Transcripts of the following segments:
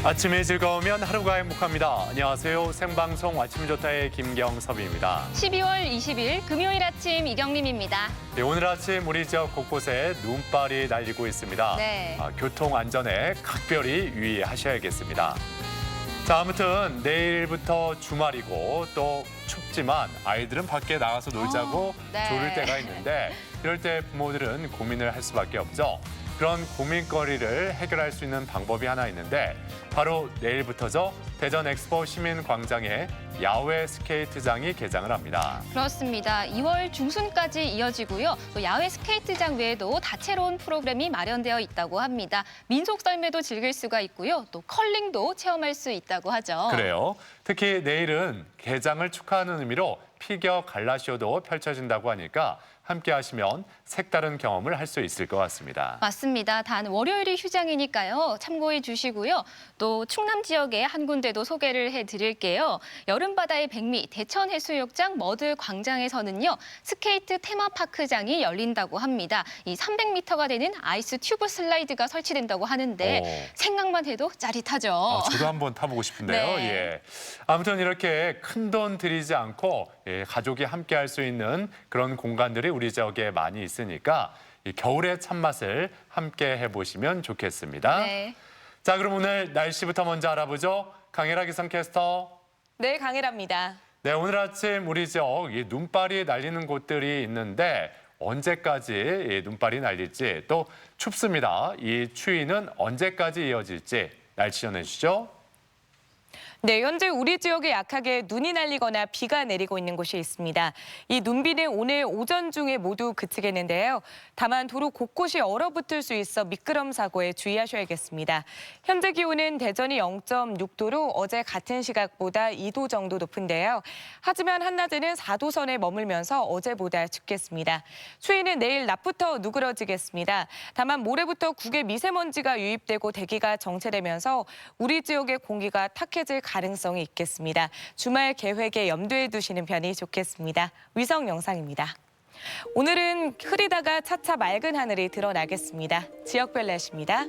아침이 즐거우면 하루가 행복합니다. 안녕하세요. 생방송 아침 좋다의 김경섭입니다. 12월 20일 금요일 아침 이경림입니다. 네, 오늘 아침 우리 지역 곳곳에 눈발이 날리고 있습니다. 네. 교통 안전에 각별히 유의하셔야겠습니다. 자, 아무튼 내일부터 주말이고 또 춥지만 아이들은 밖에 나가서 놀자고 네. 조를 때가 있는데 이럴 때 부모들은 고민을 할 수밖에 없죠. 그런 고민거리를 해결할 수 있는 방법이 하나 있는데 바로 내일부터죠. 대전 엑스포 시민광장에 야외 스케이트장이 개장을 합니다. 그렇습니다. 2월 중순까지 이어지고요. 또 야외 스케이트장 외에도 다채로운 프로그램이 마련되어 있다고 합니다. 민속 썰매도 즐길 수가 있고요. 또 컬링도 체험할 수 있다고 하죠. 그래요. 특히 내일은 개장을 축하하는 의미로 피겨 갈라쇼도 펼쳐진다고 하니까 함께 하시면 색다른 경험을 할 수 있을 것 같습니다. 맞습니다. 단 월요일이 휴장이니까요. 참고해 주시고요. 또 충남 지역에 한 군데도 소개를 해드릴게요. 여름바다의 백미 대천해수욕장 머드 광장에서는요. 스케이트 테마파크장이 열린다고 합니다. 이 300m가 되는 아이스 튜브 슬라이드가 설치된다고 하는데 생각만 해도 짜릿하죠. 저도 한번 타보고 싶은데요. 네. 예. 아무튼 이렇게 큰돈 들이지 않고 가족이 함께 할 수 있는 그런 공간들이 우리 지역에 많이 있으니까 이 겨울의 참맛을 함께 해보시면 좋겠습니다. 네. 자, 그럼 오늘 날씨부터 먼저 알아보죠. 강혜라 기상캐스터. 네, 강혜라입니다. 네, 오늘 아침 우리 지역 눈발이 날리는 곳들이 있는데 언제까지 눈발이 날릴지 또 춥습니다. 이 추위는 언제까지 이어질지 날씨 전해주시죠. 네, 현재 우리 지역에 약하게 눈이 날리거나 비가 내리고 있는 곳이 있습니다. 이 눈비는 오늘 오전 중에 모두 그치겠는데요. 다만 도로 곳곳이 얼어붙을 수 있어 미끄럼 사고에 주의하셔야겠습니다. 현재 기온은 대전이 0.6도로 어제 같은 시각보다 2도 정도 높은데요. 하지만 한낮에는 4도 선에 머물면서 어제보다 춥겠습니다. 추위는 내일 낮부터 누그러지겠습니다. 다만 모레부터 국외 미세먼지가 유입되고 대기가 정체되면서 우리 지역의 공기가 탁해질 가능성이 있겠습니다. 주말 계획에 염두에 두시는 편이 좋겠습니다. 위성 영상입니다. 오늘은 흐리다가 차차 맑은 하늘이 드러나겠습니다. 지역별 날씨입니다.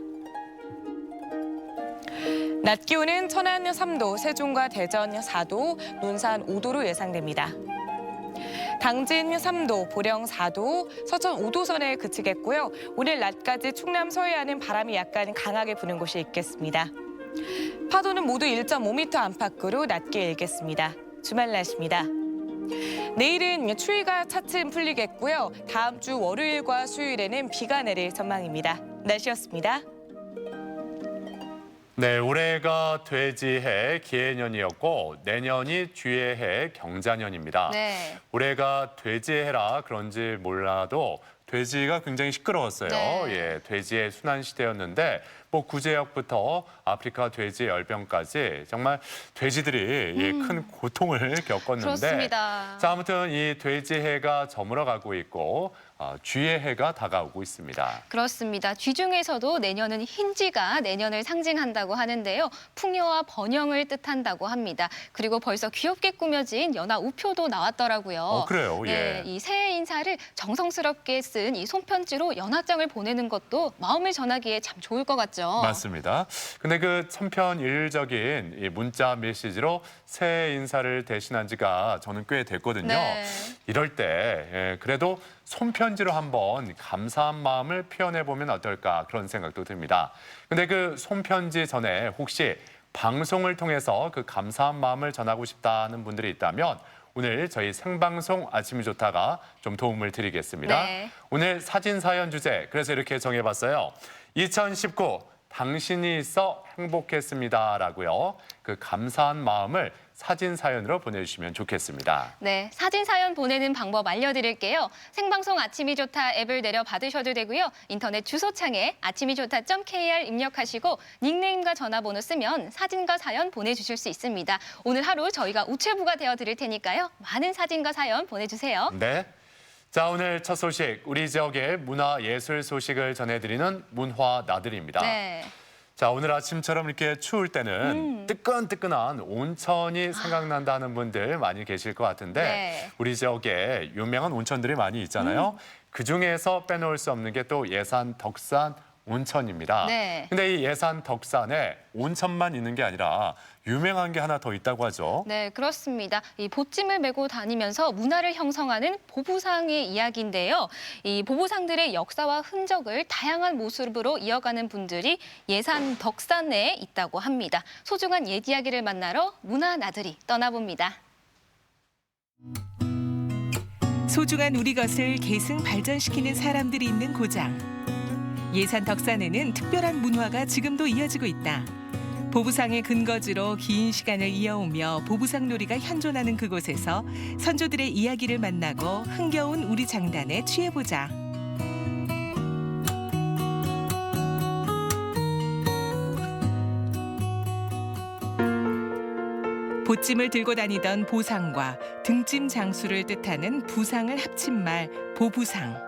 낮 기온은 천안 3도, 세종과 대전 4도, 논산 5도로 예상됩니다. 당진 3도, 보령 4도, 서천 5도 선에 그치겠고요. 오늘 낮까지 충남 서해안은 바람이 약간 강하게 부는 곳이 있겠습니다. 파도는 모두 1.5m 안팎으로 낮게 일겠습니다. 주말 날씨입니다. 내일은 추위가 차츰 풀리겠고요. 다음 주 월요일과 수요일에는 비가 내릴 전망입니다. 날씨였습니다. 네, 올해가 돼지해 기해년이었고 내년이 쥐해해 경자년입니다. 네. 올해가 돼지해라 그런지 몰라도 돼지가 굉장히 시끄러웠어요. 네. 예, 돼지의 순환 시대였는데 뭐 구제역부터 아프리카 돼지 열병까지 정말 돼지들이 큰 고통을 겪었는데 그렇습니다. 자, 아무튼 이 돼지해가 저물어가고 있고 쥐해해가 다가오고 있습니다. 그렇습니다. 쥐 중에서도 내년은 흰쥐가 내년을 상징한다고 하는데요. 풍요와 번영을 뜻한다고 합니다. 그리고 벌써 귀엽게 꾸며진 연화 우표도 나왔더라고요. 그래요? 네, 예. 이 새해 인사를 정성스럽게 쓴 이 손편지로 연화장을 보내는 것도 마음을 전하기에 참 좋을 것 같죠. 맞습니다. 근데 그 천편일률적인 이 문자 메시지로 새해 인사를 대신한 지가 저는 꽤 됐거든요. 네. 이럴 때 그래도 손편지로 한번 감사한 마음을 표현해보면 어떨까 그런 생각도 듭니다. 근데 그 손편지 전에 혹시 방송을 통해서 그 감사한 마음을 전하고 싶다는 분들이 있다면 오늘 저희 생방송 아침이 좋다가 좀 도움을 드리겠습니다. 네. 오늘 사진 사연 주제 그래서 이렇게 정해봤어요. 2019 당신이 있어 행복했습니다라고요. 그 감사한 마음을 사진 사연으로 보내주시면 좋겠습니다. 네, 사진 사연 보내는 방법 알려드릴게요. 생방송 아침이 좋다 앱을 내려 받으셔도 되고요. 인터넷 주소창에 아침이좋다.kr 입력하시고 닉네임과 전화번호 쓰면 사진과 사연 보내주실 수 있습니다. 오늘 하루 저희가 우체부가 되어드릴 테니까요. 많은 사진과 사연 보내주세요. 네. 자, 오늘 첫 소식, 우리 지역의 문화예술 소식을 전해드리는 문화 나들이입니다. 네. 자, 오늘 아침처럼 이렇게 추울 때는 뜨끈뜨끈한 온천이 생각난다는 분들 많이 계실 것 같은데 네. 우리 지역에 유명한 온천들이 많이 있잖아요. 그중에서 빼놓을 수 없는 게 또 예산 덕산 온천입니다. 네. 근데 이 예산 덕산에 온천만 있는 게 아니라 유명한 게 하나 더 있다고 하죠. 네, 그렇습니다. 이 보찜을 메고 다니면서 문화를 형성하는 보부상의 이야기인데요. 이 보부상들의 역사와 흔적을 다양한 모습으로 이어가는 분들이 예산 덕산에 있다고 합니다. 소중한 옛 이야기를 만나러 문화 나들이 떠나봅니다. 소중한 우리 것을 계승 발전시키는 사람들이 있는 고장. 예산 덕산에는 특별한 문화가 지금도 이어지고 있다. 보부상의 근거지로 긴 시간을 이어오며 보부상 놀이가 현존하는 그곳에서 선조들의 이야기를 만나고 흥겨운 우리 장단에 취해보자. 보찜을 들고 다니던 보상과 등짐 장수를 뜻하는 부상을 합친 말 보부상.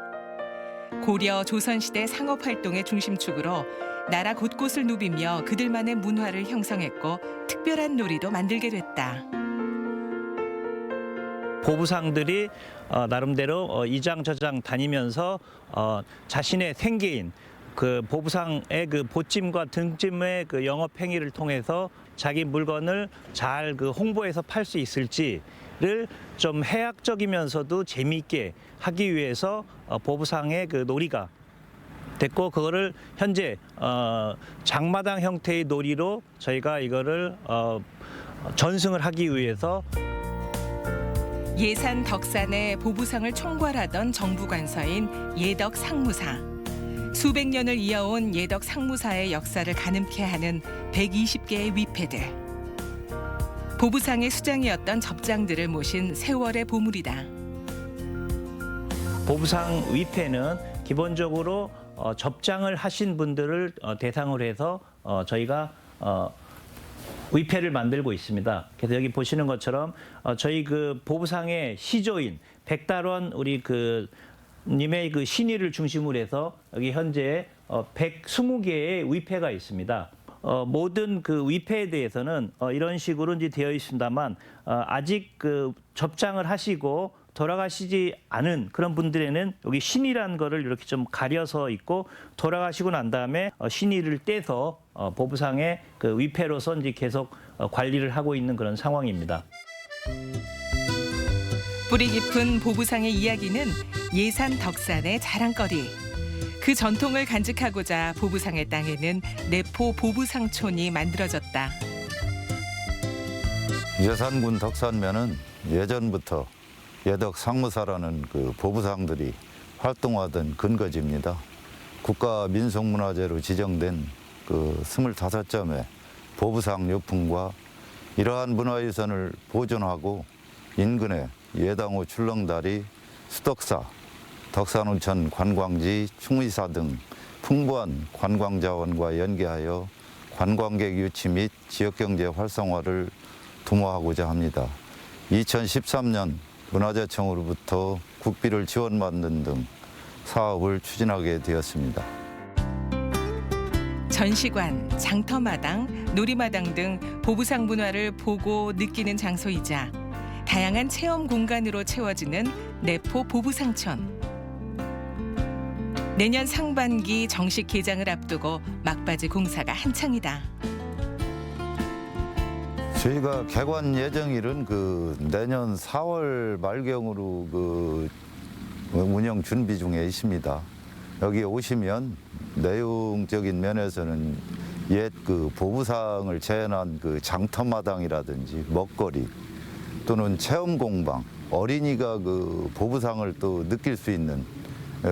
고려 조선시대 상업활동의 중심축으로 나라 곳곳을 누비며 그들만의 문화를 형성했고 특별한 놀이도 만들게 됐다. 보부상들이 나름대로 이장 저장 다니면서 자신의 생계인 그 보부상의 그 보찜과 등짐의 그 영업 행위를 통해서 자기 물건을 잘 그 홍보해서 팔 수 있을지를 좀 해학적이면서도 재미있게 하기 위해서 보부상의 그 놀이가 됐고, 그거를 현재 장마당 형태의 놀이로 저희가 이거를 전승을 하기 위해서 예산 덕산의 보부상을 총괄하던 정부 관서인 예덕 상무사. 수백 년을 이어온 예덕 상무사의 역사를 가늠케 하는 120개의 위패들. 보부상의 수장이었던 접장들을 모신 세월의 보물이다. 보부상 위패는 기본적으로 접장을 하신 분들을 대상으로 해서 저희가 위패를 만들고 있습니다. 그래서 여기 보시는 것처럼 저희 그 보부상의 시조인 백달원 우리 그 님의 그 신의를 중심으로 해서 여기 현재 120개의 위패가 있습니다. 모든 그 위패에 대해서는 이런 식으로 이제 되어 있습니다만 아직 그 접장을 하시고 돌아가시지 않은 그런 분들에는 여기 신의라는 거를 이렇게 좀 가려서 있고, 돌아가시고 난 다음에 신의를 떼서 보부상의 그 위패로서 이제 계속 관리를 하고 있는 그런 상황입니다. 뿌리 깊은 보부상의 이야기는 예산 덕산의 자랑거리. 그 전통을 간직하고자 보부상의 땅에는 내포 보부상촌이 만들어졌다. 예산군 덕산면은 예전부터 예덕 상무사라는 그 보부상들이 활동하던 근거지입니다. 국가 민속문화재로 지정된 그 25점의 보부상 유품과 이러한 문화유산을 보존하고 인근의 예당호 출렁다리, 수덕사, 덕산온천 관광지, 충의사 등 풍부한 관광자원과 연계하여 관광객 유치 및 지역경제 활성화를 도모하고자 합니다. 2013년 문화재청으로부터 국비를 지원받는 등 사업을 추진하게 되었습니다. 전시관, 장터마당, 놀이마당 등 보부상 문화를 보고 느끼는 장소이자 다양한 체험 공간으로 채워지는 내포 보부상촌. 내년 상반기 정식 개장을 앞두고 막바지 공사가 한창이다. 저희가 개관 예정일은 그 내년 4월 말경으로 그 운영 준비 중에 있습니다. 여기 오시면 내용적인 면에서는 옛 그 보부상을 재현한 그 장터마당이라든지 먹거리 또는 체험 공방, 어린이가 그 보부상을 또 느낄 수 있는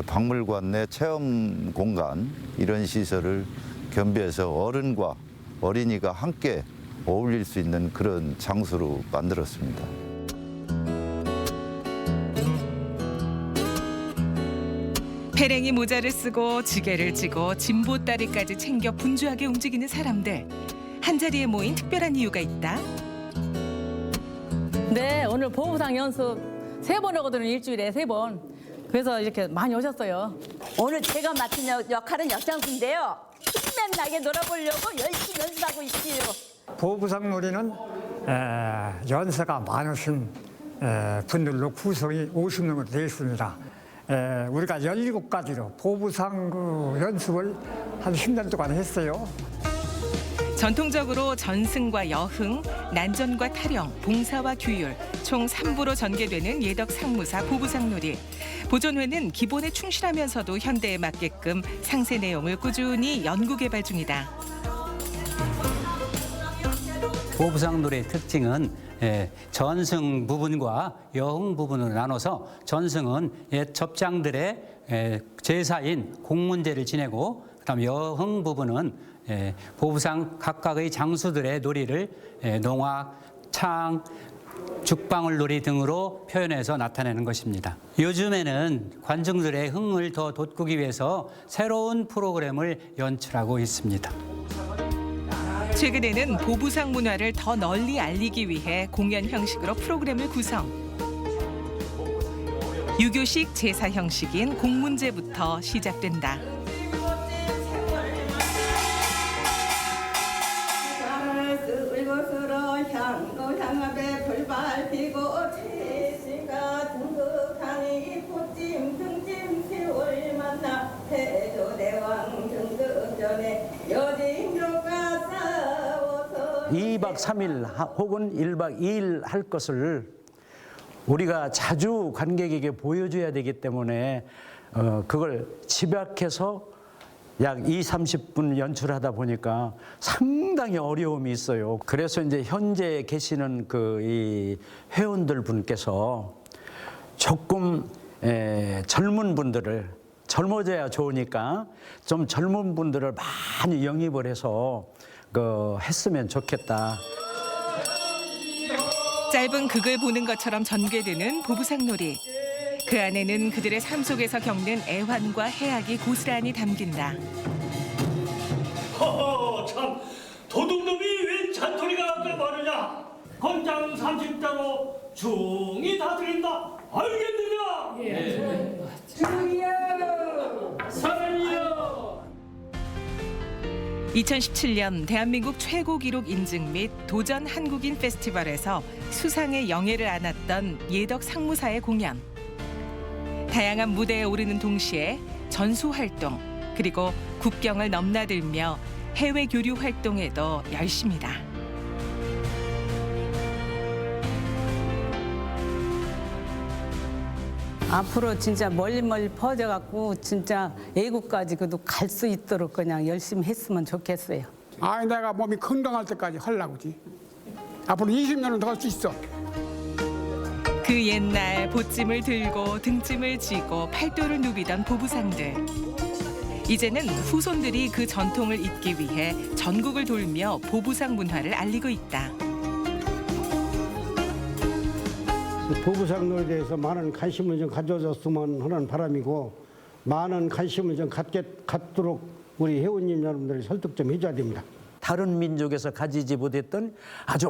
박물관 내 체험 공간, 이런 시설을 겸비해서 어른과 어린이가 함께 어울릴 수 있는 그런 장소로 만들었습니다. 페랭이 모자를 쓰고 지게를 찌고 진보다리까지 챙겨 분주하게 움직이는 사람들. 한자리에 모인 특별한 이유가 있다. 네, 오늘 보부상 연습 3번 하거든요. 일주일에 3번. 그래서 이렇게 많이 오셨어요. 오늘 제가 맡은 역할은 역장수인데요. 힘맨 나게 놀아보려고 열심히 연습하고 있지요. 보부상 놀이는 연세가 많으신 분들로 구성이 50명으로 되어 있습니다. 우리가 17가지로 보부상 그 연습을 한 10년 동안 했어요. 전통적으로 전승과 여흥, 난전과 타령, 봉사와 규율 총 3부로 전개되는 예덕 상무사 보부상놀이. 보존회는 기본에 충실하면서도 현대에 맞게끔 상세 내용을 꾸준히 연구 개발 중이다. 보부상놀이의 특징은 전승 부분과 여흥 부분으로 나눠서 전승은 옛 접장들의 제사인 공문제를 지내고 그다음 여흥 부분은 보부상 각각의 장수들의 놀이를 농악, 창, 죽방울 놀이 등으로 표현해서 나타내는 것입니다. 요즘에는 관중들의 흥을 더 돋구기 위해서 새로운 프로그램을 연출하고 있습니다. 최근에는 보부상 문화를 더 널리 알리기 위해 공연 형식으로 프로그램을 구성. 유교식 제사 형식인 공문제부터 시작된다. 이 2박 3일 혹은 1박 2일 할 것을 우리가 자주 관객에게 보여줘야 되기 때문에 그걸 집약해서 약 30분 연출하다 보니까 상당히 어려움이 있어요. 그래서 이제 현재 계시는 이 회원들 분께서 조금 젊은 분들을 젊어져야 좋으니까 좀 젊은 분들을 많이 영입을 해서 했으면 좋겠다. 짧은 극을 보는 것처럼 전개되는 보부상놀이. 그 안에는 그들의 삶 속에서 겪는 애환과 해악이 고스란히 담긴다. 허허, 참 도둑놈이 웬 잔소리가 나까 말이냐. 건장 30자로 중이 다 드린다. 알겠느냐? 예. 중이요. 사랑이요. 2017년 대한민국 최고 기록 인증 및 도전 한국인 페스티벌에서 수상의 영예를 안았던 예덕 상무사의 공연. 다양한 무대에 오르는 동시에 전수 활동 그리고 국경을 넘나들며 해외 교류 활동에도 열심이다. 앞으로 진짜 멀리 퍼져갖고 진짜 애국까지 그래도 갈 수 있도록 그냥 열심히 했으면 좋겠어요. 내가 몸이 건강할 때까지 하려고지. 앞으로 20년은 더 할 수 있어. 그 옛날 보찜을 들고 등짐을 지고 팔도를 누비던 보부상들. 이제는 후손들이 그 전통을 잇기 위해 전국을 돌며 보부상 문화를 알리고 있다. 보부상놀이에 대해서 많은 관심을 좀 가져줬으면 하는 바람이고 많은 관심을 좀 갖도록 우리 회원님 여러분들이 설득 좀 해줘야 됩니다. 다른 민족에서 가지지 못했던 아주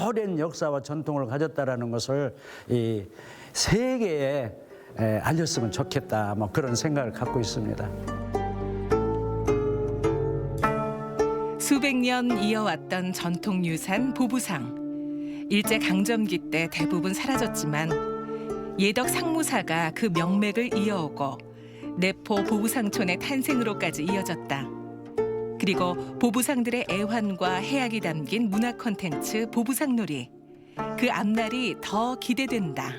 오랜 역사와 전통을 가졌다라는 것을 이 세계에 알렸으면 좋겠다. 그런 생각을 갖고 있습니다. 수백 년 이어왔던 전통 유산 보부상. 일제 강점기 때 대부분 사라졌지만 예덕 상무사가 그 명맥을 이어오고 내포 보부상촌의 탄생으로까지 이어졌다. 그리고 보부상들의 애환과 해악이 담긴 문화 콘텐츠 보부상놀이. 그 앞날이 더 기대된다.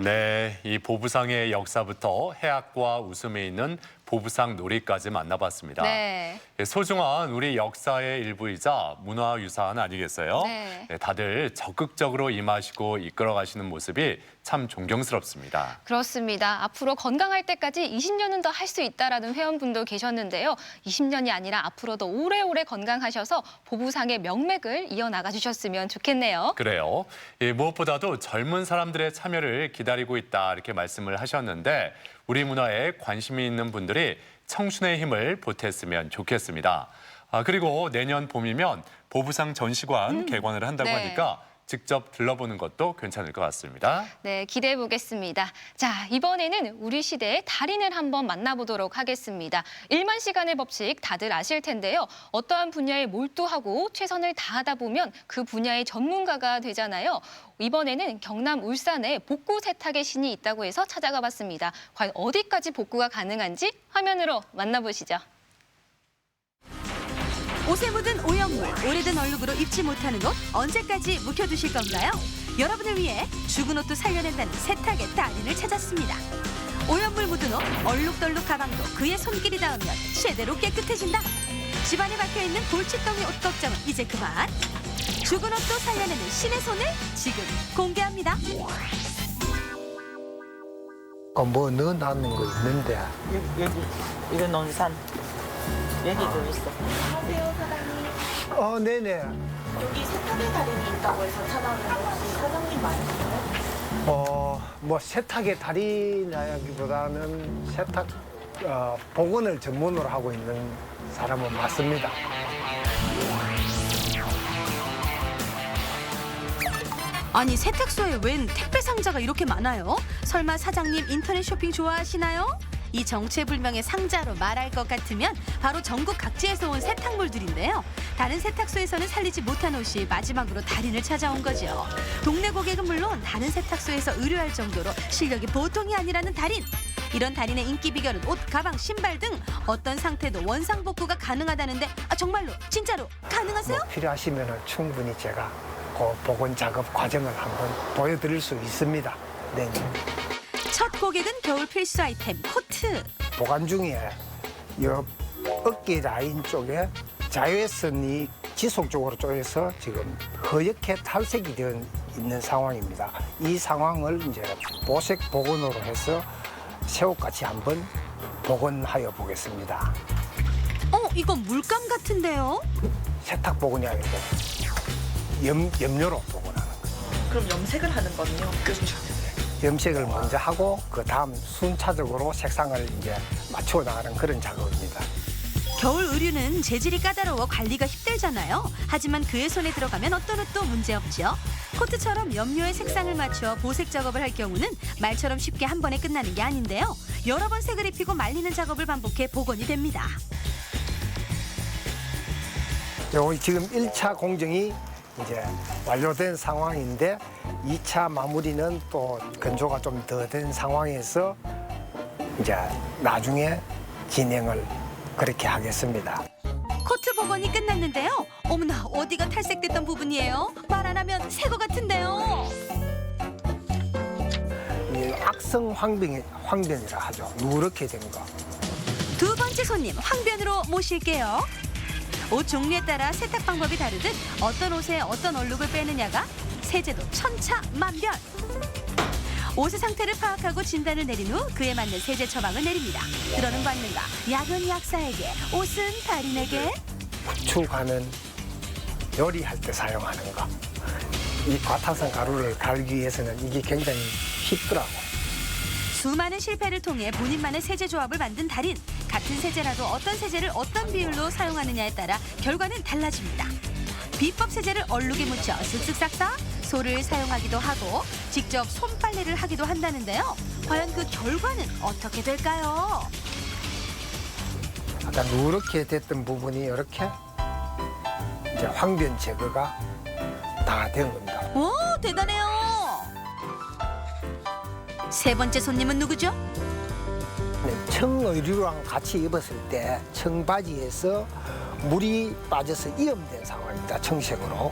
네, 이 보부상의 역사부터 해악과 웃음이 있는 보부상 놀이까지 만나봤습니다. 네. 소중한 우리 역사의 일부이자 문화유산 아니겠어요? 네. 다들 적극적으로 임하시고 이끌어가시는 모습이 참 존경스럽습니다. 그렇습니다. 앞으로 건강할 때까지 20년은 더 할 수 있다라는 회원분도 계셨는데요. 20년이 아니라 앞으로도 오래오래 건강하셔서 보부상의 명맥을 이어나가 주셨으면 좋겠네요. 그래요. 무엇보다도 젊은 사람들의 참여를 기다리고 있다 이렇게 말씀을 하셨는데 우리 문화에 관심이 있는 분들이 청춘의 힘을 보탰으면 좋겠습니다. 그리고 내년 봄이면 보부상 전시관 개관을 한다고 네. 하니까 직접 들러보는 것도 괜찮을 것 같습니다. 네, 기대해 보겠습니다. 자, 이번에는 우리 시대의 달인을 한번 만나보도록 하겠습니다. 1만 시간의 법칙 다들 아실 텐데요. 어떠한 분야에 몰두하고 최선을 다하다 보면 그 분야의 전문가가 되잖아요. 이번에는 경남 울산에 복구 세탁의 신이 있다고 해서 찾아가 봤습니다. 과연 어디까지 복구가 가능한지 화면으로 만나보시죠. 옷에 묻은 오염물, 오래된 얼룩으로 입지 못하는 옷 언제까지 묵혀두실 건가요? 여러분을 위해 죽은 옷도 살려낸다는 세탁의 달인을 찾았습니다. 오염물 묻은 옷, 얼룩덜룩 가방도 그의 손길이 닿으면 제대로 깨끗해진다. 집안에 박혀있는 골칫덩이 옷 걱정은 이제 그만. 죽은 옷도 살려내는 신의 손을 지금 공개합니다. 뭐 넣어놨는 거 있는데. 여기 이거 논산. 여기도 있어. 안녕하세요, 사장님. 네네. 여기 세탁의 달인이 있다고 해서 찾아왔는데 혹시 사장님 맞으세요? 뭐 세탁의 달인이라기보다는 세탁 복원을 전문으로 하고 있는 사람은 맞습니다. 아니 세탁소에 웬 택배 상자가 이렇게 많아요? 설마 사장님 인터넷 쇼핑 좋아하시나요? 이 정체불명의 상자로 말할 것 같으면 바로 전국 각지에서 온 세탁물들인데요. 다른 세탁소에서는 살리지 못한 옷이 마지막으로 달인을 찾아온 거죠. 동네 고객은 물론 다른 세탁소에서 의뢰할 정도로 실력이 보통이 아니라는 달인. 이런 달인의 인기 비결은 옷, 가방, 신발 등 어떤 상태도 원상복구가 가능하다는데 정말로 진짜로 가능하세요? 필요하시면 충분히 제가 그 복원 작업 과정을 한번 보여드릴 수 있습니다. 네. 첫 고객은 겨울 필수 아이템 코트. 보관 중에 옆 어깨 라인 쪽에 자외선이 지속적으로 쪼여서 지금 허옇게 탈색이 되어 있는 상황입니다. 이 상황을 이제 보색 복원으로 해서 새옷같이 한번 복원하여 보겠습니다. 이건 물감 같은데요? 세탁 복원이 아니고 염료로 복원하는 거예요. 그럼 염색을 하는 거는요? 그렇죠. 염색을 먼저 하고 그 다음 순차적으로 색상을 이제 맞추어 나가는 그런 작업입니다. 겨울 의류는 재질이 까다로워 관리가 힘들잖아요. 하지만 그의 손에 들어가면 어떤 옷도 문제없죠. 코트처럼 염료의 색상을 맞춰 보색 작업을 할 경우는 말처럼 쉽게 한 번에 끝나는 게 아닌데요. 여러 번 색을 입히고 말리는 작업을 반복해 복원이 됩니다. 지금 1차 공정이 이제 완료된 상황인데 2차 마무리는 또 건조가 좀 더 된 상황에서 이제 나중에 진행을 그렇게 하겠습니다. 코트 복원이 끝났는데요. 어머나 어디가 탈색됐던 부분이에요? 말 안 하면 새 거 같은데요. 이 악성 황변이라 하죠. 누렇게 된 거. 두 번째 손님 황변으로 모실게요. 옷 종류에 따라 세탁 방법이 다르듯 어떤 옷에 어떤 얼룩을 빼느냐가 세제도 천차만별. 옷의 상태를 파악하고 진단을 내린 후 그에 맞는 세제 처방을 내립니다. 들어는 받는가 야근 약사에게 옷은 달인에게. 부축하는 요리할 때 사용하는 거. 이 과탄산 가루를 갈기 위해서는 이게 굉장히 쉽더라고요. 수많은 실패를 통해 본인만의 세제 조합을 만든 달인. 같은 세제라도 어떤 세제를 어떤 비율로 사용하느냐에 따라 결과는 달라집니다. 비법 세제를 얼룩에 묻혀 쓱쓱 싹싹 소를 사용하기도 하고 직접 손빨래를 하기도 한다는데요. 과연 그 결과는 어떻게 될까요? 아까 누렇게 됐던 부분이 이렇게 이제 황변 제거가 다 된 겁니다. 오, 대단해요. 세 번째 손님은 누구죠? 청의류랑 같이 입었을 때 청바지에서 물이 빠져서 이염된 상황입니다. 청색으로.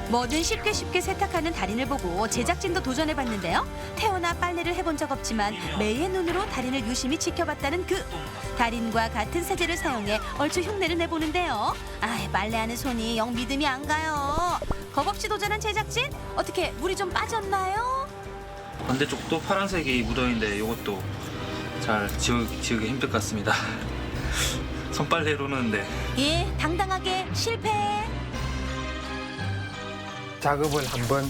뭐든 쉽게 세탁하는 달인을 보고 제작진도 도전해봤는데요. 태어나 빨래를 해본 적 없지만 매의 눈으로 달인을 유심히 지켜봤다는 그 달인과 같은 세제를 사용해 얼추 흉내를 내보는데요. 빨래하는 손이 영 믿음이 안 가요. 겁없이 도전한 제작진? 어떻게 물이 좀 빠졌나요? 반대쪽도 파란색이 묻어있는데 이것도 잘 지우기 힘들 것 같습니다. 손빨래로는 예, 당당하게 실패. 작업을 한번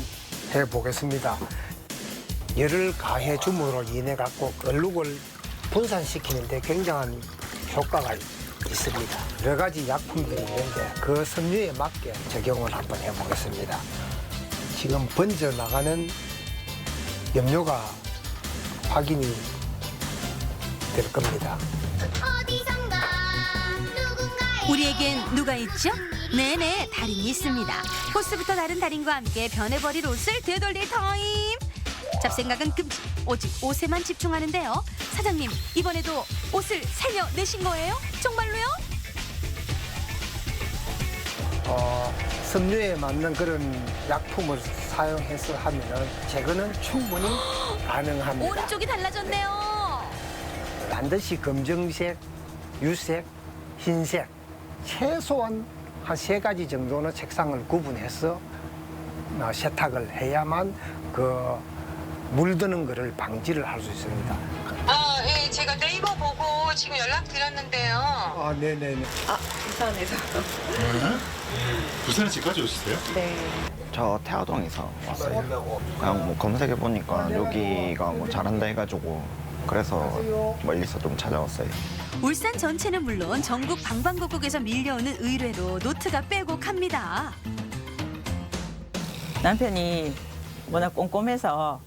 해보겠습니다. 열을 가해 줌으로 인해 갖고 얼룩을 분산시키는데 굉장한 효과가 있습니다. 여러 가지 약품들이 있는데 그 섬유에 맞게 적용을 한번 해보겠습니다. 지금 번져 나가는 염료가 확인이 될 겁니다. 우리에겐 누가 있죠? 네네, 달인이 있습니다. 포스부터 다른 달인과 함께 변해버릴 옷을 되돌릴 타임. 잡생각은 금지, 오직 옷에만 집중하는데요. 사장님, 이번에도 옷을 살려내신 거예요? 정말로요? 섬유에 맞는 그런 약품을 사용해서 하면은 제거는 충분히 가능합니다. 오른쪽이 달라졌네요. 반드시 검정색, 유색, 흰색 최소한 한 3가지 정도는 색상을 구분해서 세탁을 해야만 그 물드는 것을 방지를 할 수 있습니다. 예, 제가 네이버 보고 지금 연락드렸는데요. 네네네. 부산에서. 부산에 집까지 오셨어요? 네. 저 태화동에서 왔어요. 그냥 뭐 검색해 보니까 여기가 뭐 잘한다 해가지고 그래서 멀리서 좀 찾아왔어요. 울산 전체는 물론 전국 방방곡곡에서 밀려오는 의뢰로 노트가 빼곡합니다. 남편이 워낙 꼼꼼해서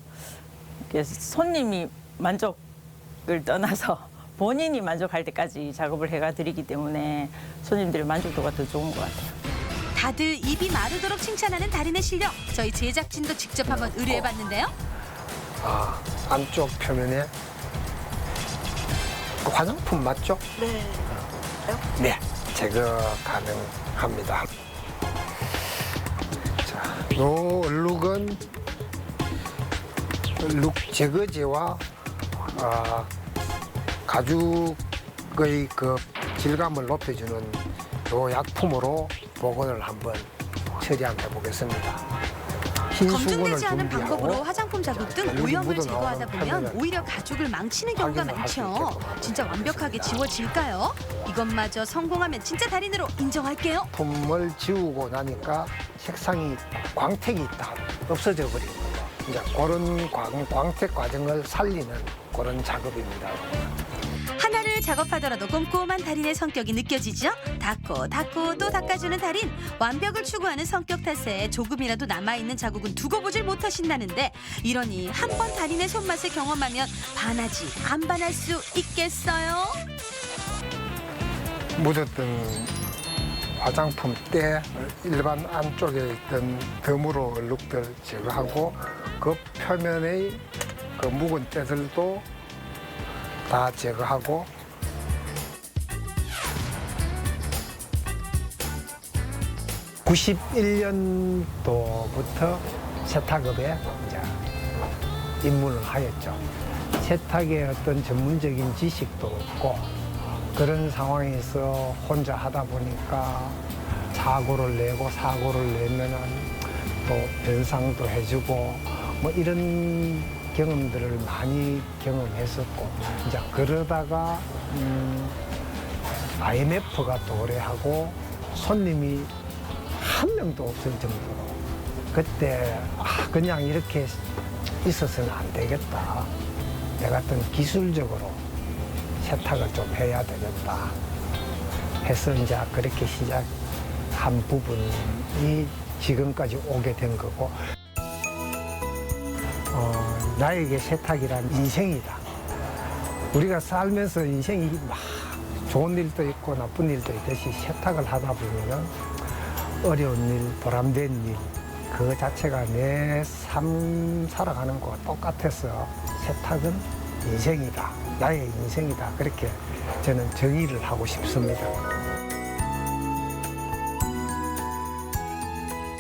손님이 만족을 떠나서 본인이 만족할 때까지 작업을 해가 드리기 때문에 손님들의 만족도가 더 좋은 것 같아요. 다들 입이 마르도록 칭찬하는 달인의 실력. 저희 제작진도 직접 한번 의뢰해봤는데요. 안쪽 표면에 그 화장품 맞죠? 네. 네, 제거 가능합니다. 자, 요 얼룩은 얼룩 제거제와 가죽의 그 질감을 높여주는 요 약품으로 복원을 한번 처리 한번 해보겠습니다. 흰 수건을 검증되지 않은 준비하고 방법으로 화장품 자국 등 얼룩이 오염을 묻어 제거하다 나오는 보면 표면을 오히려 가죽을 망치는 경우가 확인을 할수 많죠. 있게끔 진짜 완벽하게 지워질까요? 이것마저 성공하면 진짜 달인으로 인정할게요. 품을 지우고 나니까 색상이 광택이 있다 없어져 버린 거죠. 이제 그런 광택 과정을 살리는 그런 작업입니다. 하나를 작업하더라도 꼼꼼한 달인의 성격이 느껴지죠? 닦고 또 닦아주는 달인. 완벽을 추구하는 성격 탓에 조금이라도 남아있는 자국은 두고 보질 못하신다는데 이러니 한 번 달인의 손맛을 경험하면 반하지 안 반할 수 있겠어요? 묻었던 화장품 때 일반 안쪽에 있던 덤으로 얼룩들 제거하고 그 표면의 그 묵은 때들도 다 제거하고 (91년도부터) 세탁업에 이제 입문을 하였죠. 세탁의 어떤 전문적인 지식도 없고 그런 상황에서 혼자 하다 보니까 사고를 내면은 또 변상도 해주고 뭐 이런 경험들을 많이 경험했었고 이제 그러다가 IMF가 도래하고 손님이 한 명도 없을 정도로 그때 그냥 이렇게 있어서는 안 되겠다. 내가 어떤 기술적으로 세탁을 좀 해야 되겠다 해서 이제 그렇게 시작한 부분이 지금까지 오게 된 거고 나에게 세탁이란 인생이다. 우리가 살면서 인생이 막 좋은 일도 있고 나쁜 일도 있듯이 세탁을 하다 보면 어려운 일, 보람된 일, 그 자체가 내 삶 살아가는 것과 똑같아서 세탁은 인생이다. 나의 인생이다. 그렇게 저는 정의를 하고 싶습니다.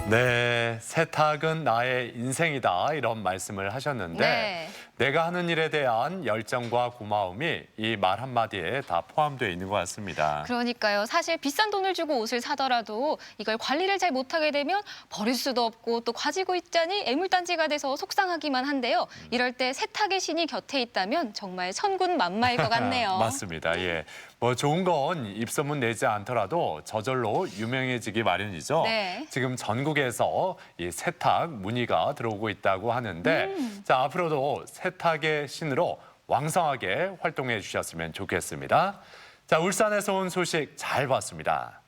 네, 세탁은 나의 인생이다 이런 말씀을 하셨는데 네. 내가 하는 일에 대한 열정과 고마움이 이 말 한마디에 다 포함되어 있는 것 같습니다. 그러니까요. 사실 비싼 돈을 주고 옷을 사더라도 이걸 관리를 잘 못하게 되면 버릴 수도 없고 또 가지고 있자니 애물단지가 돼서 속상하기만 한데요. 이럴 때 세탁의 신이 곁에 있다면 정말 천군만마일 것 같네요. 맞습니다. 예. 뭐 좋은 건 입소문 내지 않더라도 저절로 유명해지기 마련이죠. 네. 지금 전국에서 이 세탁 문의가 들어오고 있다고 하는데 자, 앞으로도 세탁의 신으로 왕성하게 활동해 주셨으면 좋겠습니다. 자, 울산에서 온 소식 잘 봤습니다.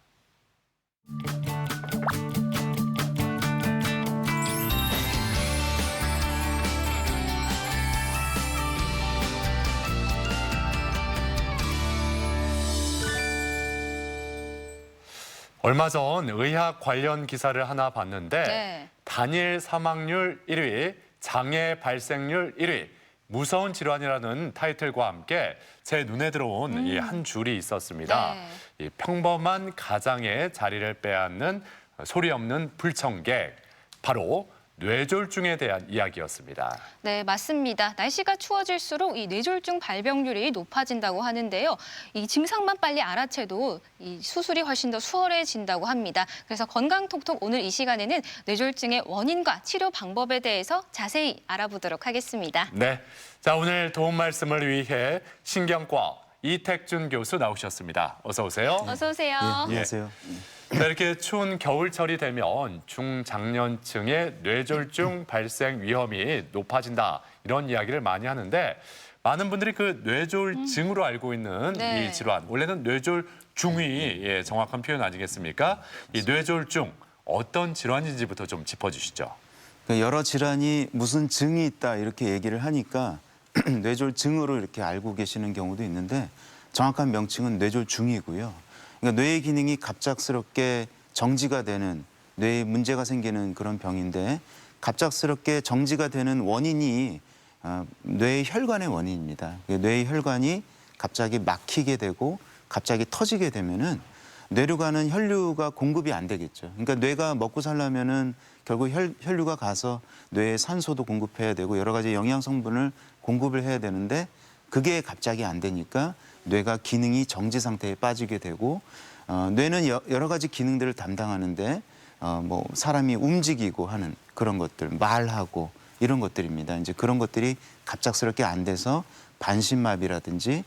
얼마 전 의학 관련 기사를 하나 봤는데 네. 단일 사망률 1위, 장애 발생률 1위, 무서운 질환이라는 타이틀과 함께 제 눈에 들어온 이 한 줄이 있었습니다. 이 평범한 가장의 자리를 빼앗는 소리 없는 불청객, 바로 뇌졸중에 대한 이야기였습니다. 네, 맞습니다. 날씨가 추워질수록 이 뇌졸중 발병률이 높아진다고 하는데요. 이 증상만 빨리 알아채도 이 수술이 훨씬 더 수월해진다고 합니다. 그래서 건강톡톡 오늘 이 시간에는 뇌졸중의 원인과 치료 방법에 대해서 자세히 알아보도록 하겠습니다. 네, 자 오늘 도움 말씀을 위해 신경과 이택준 교수 나오셨습니다. 어서 오세요. 어서 오세요. 안녕하세요. 자, 이렇게 추운 겨울철이 되면 중장년층의 뇌졸중 발생 위험이 높아진다 이런 이야기를 많이 하는데 많은 분들이 그 뇌졸중으로 알고 있는 네. 이 질환, 원래는 뇌졸중이 정확한 표현 아니겠습니까? 이 뇌졸중 어떤 질환인지부터 좀 짚어주시죠. 여러 질환이 무슨 증이 있다 이렇게 얘기를 하니까 뇌졸증으로 이렇게 알고 계시는 경우도 있는데 정확한 명칭은 뇌졸중이고요. 그러니까 뇌의 기능이 갑작스럽게 정지가 되는 뇌에 문제가 생기는 그런 병인데 갑작스럽게 정지가 되는 원인이 뇌의 혈관의 원인입니다. 뇌의 혈관이 갑자기 막히게 되고 갑자기 터지게 되면은 뇌로 가는 혈류가 공급이 안 되겠죠. 그러니까 뇌가 먹고 살려면은 결국 혈류가 가서 뇌에 산소도 공급해야 되고 여러 가지 영양 성분을 공급을 해야 되는데 그게 갑자기 안 되니까 뇌가 기능이 정지 상태에 빠지게 되고 뇌는 여러 가지 기능들을 담당하는데 뭐 사람이 움직이고 하는 그런 것들, 말하고 이런 것들입니다. 이제 그런 것들이 갑작스럽게 안 돼서 반신마비라든지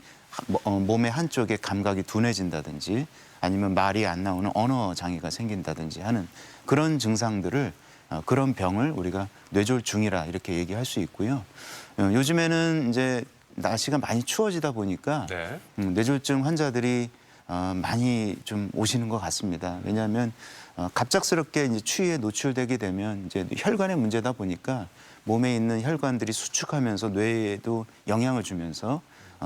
몸의 한쪽에 감각이 둔해진다든지 아니면 말이 안 나오는 언어 장애가 생긴다든지 하는 그런 증상들을 그런 병을 우리가 뇌졸중이라 이렇게 얘기할 수 있고요. 요즘에는 이제 날씨가 많이 추워지다 보니까 뇌졸중 환자들이 많이 좀 오시는 것 같습니다. 왜냐하면 갑작스럽게 이제 추위에 노출되게 되면 이제 혈관의 문제다 보니까 몸에 있는 혈관들이 수축하면서 뇌에도 영향을 주면서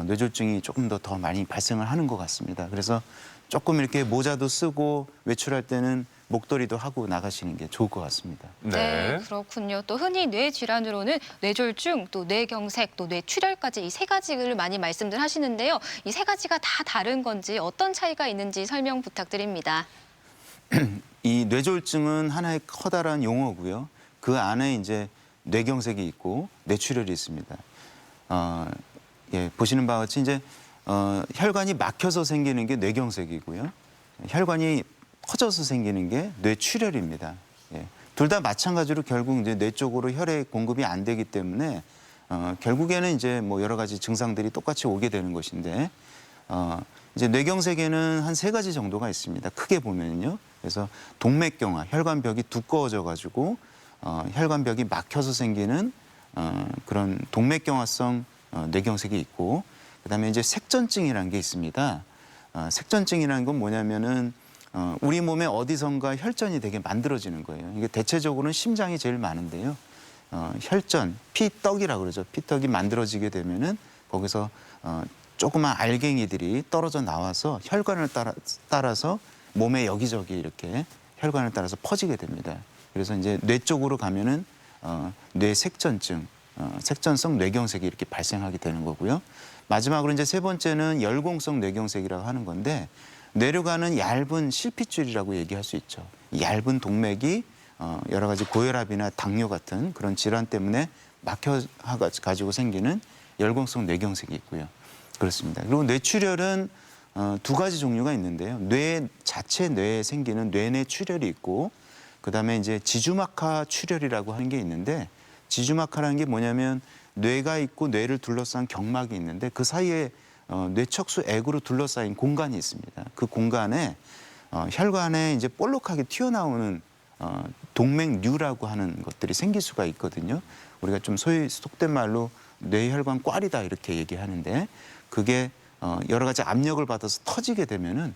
뇌졸중이 조금 더 많이 발생을 하는 것 같습니다. 그래서 조금 이렇게 모자도 쓰고 외출할 때는 목도리도 하고 나가시는 게 좋을 것 같습니다. 네, 그렇군요. 또 흔히 뇌 질환으로는 뇌졸중, 또 뇌경색, 또 뇌출혈까지 이 세 가지를 많이 말씀들 하시는데요. 이 세 가지가 다 다른 건지 어떤 차이가 있는지 설명 부탁드립니다. 이 뇌졸중은 하나의 커다란 용어고요. 그 안에 이제 뇌경색이 있고 뇌출혈이 있습니다. 보시는 바와 같이 이제 혈관이 막혀서 생기는 게 뇌경색이고요. 혈관이 퍼져서 생기는 게 뇌출혈입니다. 둘 다 마찬가지로 결국 이제 뇌 쪽으로 혈액 공급이 안 되기 때문에 결국에는 이제 뭐 여러 가지 증상들이 똑같이 오게 되는 것인데 이제 뇌경색에는 한 3가지 정도가 있습니다. 크게 보면요. 그래서 동맥경화, 혈관벽이 두꺼워져 가지고 혈관벽이 막혀서 생기는 그런 동맥경화성 뇌경색이 있고 그다음에 이제 색전증이라는 게 있습니다. 색전증이라는 건 뭐냐면은 우리 몸에 어디선가 혈전이 되게 만들어지는 거예요. 이게 대체적으로는 심장이 제일 많은데요. 혈전, 피떡이라고 그러죠. 피떡이 만들어지게 되면은 거기서 조그만 알갱이들이 떨어져 나와서 혈관을 따라서 몸에 여기저기 이렇게 혈관을 따라서 퍼지게 됩니다. 그래서 이제 뇌 쪽으로 가면은 뇌색전증, 색전성 뇌경색이 이렇게 발생하게 되는 거고요. 마지막으로 이제 3번째는 열공성 뇌경색이라고 하는 건데 뇌로 가는 얇은 실핏줄이라고 얘기할 수 있죠. 얇은 동맥이 여러 가지 고혈압이나 당뇨 같은 그런 질환 때문에 막혀가지고 생기는 열공성 뇌경색이 있고요. 그렇습니다. 그리고 뇌출혈은 2가지 종류가 있는데요. 뇌 자체 뇌에 생기는 뇌내 출혈이 있고 그다음에 이제 지주막하 출혈이라고 하는 게 있는데 지주막하라는 게 뭐냐면 뇌가 있고 뇌를 둘러싼 경막이 있는데 그 사이에 뇌척수 액으로 둘러싸인 공간이 있습니다. 그 공간에 혈관에 이제 볼록하게 튀어나오는 동맥류라고 하는 것들이 생길 수가 있거든요. 우리가 좀 소위 속된 말로 뇌혈관 꽈리다 이렇게 얘기하는데 그게 여러 가지 압력을 받아서 터지게 되면은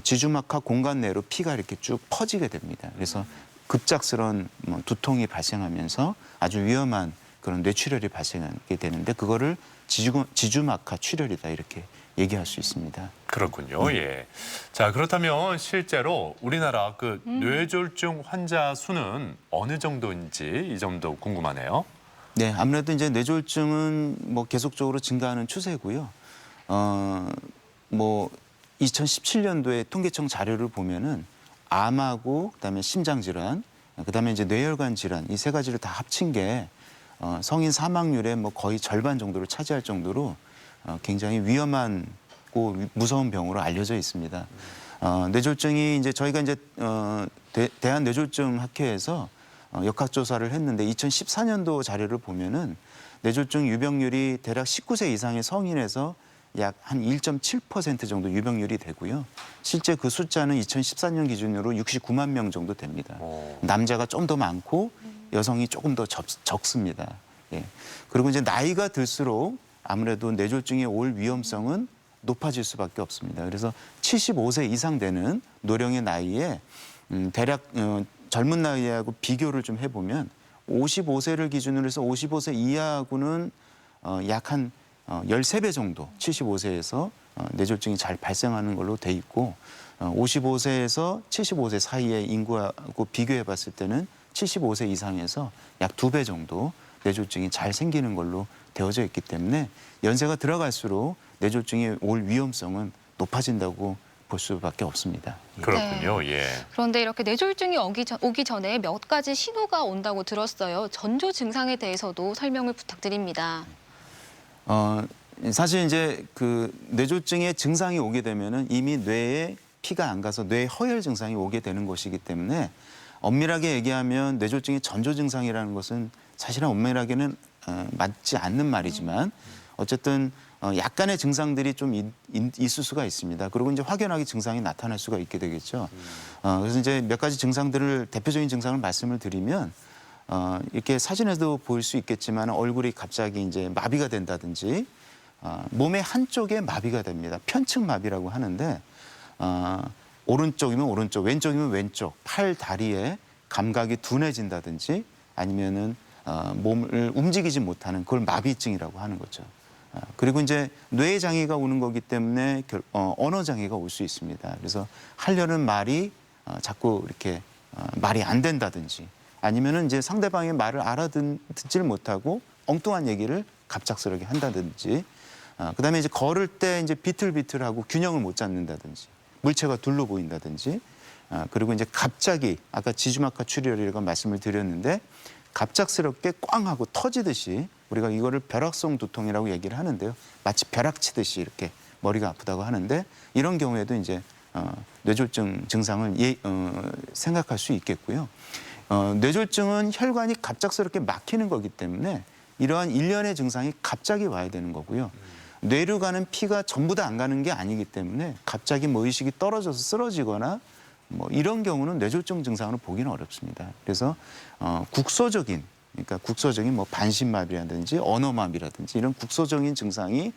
지주막하 공간 내로 피가 이렇게 쭉 퍼지게 됩니다. 그래서 급작스러운 두통이 발생하면서 아주 위험한 그런 뇌출혈이 발생하게 되는데 그거를 지주막하 출혈이다 이렇게 얘기할 수 있습니다. 그렇군요. 예. 자, 그렇다면 실제로 우리나라 그 뇌졸중 환자 수는 어느 정도인지 이 점도 궁금하네요. 네, 아무래도 이제 뇌졸중은 뭐 계속적으로 증가하는 추세고요. 뭐 2017년도에 통계청 자료를 보면은 암하고 그다음에 심장 질환, 그다음에 이제 뇌혈관 질환 이 세 가지를 다 합친 게 성인 사망률의 뭐 거의 절반 정도를 차지할 정도로 굉장히 위험하고 무서운 병으로 알려져 있습니다. 뇌졸중이 이제 저희가 이제 대한 뇌졸중 학회에서 역학조사를 했는데 2014년도 자료를 보면은 뇌졸중 유병률이 대략 19세 이상의 성인에서 약 한 1.7% 정도 유병률이 되고요. 실제 그 숫자는 2014년 기준으로 69만 명 정도 됩니다. 남자가 좀 더 많고 여성이 조금 더 적습니다. 예. 그리고 이제 나이가 들수록 아무래도 뇌졸중에 올 위험성은 높아질 수밖에 없습니다. 그래서 75세 이상 되는 노령의 나이에 대략 젊은 나이하고 비교를 좀 해보면 55세를 기준으로 해서 55세 이하하고는 약 한 13배 정도 75세에서 뇌졸중이 잘 발생하는 걸로 돼 있고 55세에서 75세 사이의 인구하고 비교해 봤을 때는 75세 이상에서 약 2배 정도 뇌졸중이 잘 생기는 걸로 되어져 있기 때문에 연세가 들어갈수록 뇌졸중이 올 위험성은 높아진다고 볼 수밖에 없습니다. 그렇군요. 예. 그런데 이렇게 뇌졸중이 오기 전에 몇 가지 신호가 온다고 들었어요. 전조 증상에 대해서도 설명을 부탁드립니다. 사실 이제 그 뇌졸중의 증상이 오게 되면은 이미 뇌에 피가 안 가서 뇌 허혈 증상이 오게 되는 것이기 때문에 엄밀하게 얘기하면 뇌졸중의 전조 증상이라는 것은 사실은 엄밀하게는 맞지 않는 말이지만 어쨌든 약간의 증상들이 좀 있을 수가 있습니다. 그리고 이제 확연하게 증상이 나타날 수가 있게 되겠죠. 그래서 이제 몇 가지 증상들을 대표적인 증상을 말씀을 드리면 이렇게 사진에도 보일 수 있겠지만 얼굴이 갑자기 이제 마비가 된다든지 몸의 한쪽에 마비가 됩니다. 편측 마비라고 하는데 오른쪽이면 오른쪽, 왼쪽이면 왼쪽, 팔, 다리에 감각이 둔해진다든지 아니면은 몸을 움직이지 못하는 그걸 마비증이라고 하는 거죠. 그리고 이제 뇌 장애가 오는 거기 때문에 언어 장애가 올 수 있습니다. 그래서 하려는 말이 자꾸 이렇게 말이 안 된다든지 아니면은 이제 상대방의 말을 알아듣지를 못하고 엉뚱한 얘기를 갑작스럽게 한다든지 그다음에 이제 걸을 때 이제 비틀비틀하고 균형을 못 잡는다든지 물체가 둘로 보인다든지 그리고 이제 갑자기 아까 지주막하 출혈이라고 말씀을 드렸는데 갑작스럽게 꽝 하고 터지듯이 우리가 이거를 벼락성 두통이라고 얘기를 하는데요. 마치 벼락 치듯이 이렇게 머리가 아프다고 하는데 이런 경우에도 이제 뇌졸중 증상을 생각할 수 있겠고요. 뇌졸중은 혈관이 갑작스럽게 막히는 거기 때문에 이러한 일련의 증상이 갑자기 와야 되는 거고요. 뇌로 가는 피가 전부 다 안 가는 게 아니기 때문에 갑자기 뭐 의식이 떨어져서 쓰러지거나 뭐 이런 경우는 뇌졸중 증상으로 보기는 어렵습니다. 그래서 국소적인 뭐 반신마비라든지 언어마비라든지 이런 국소적인 증상이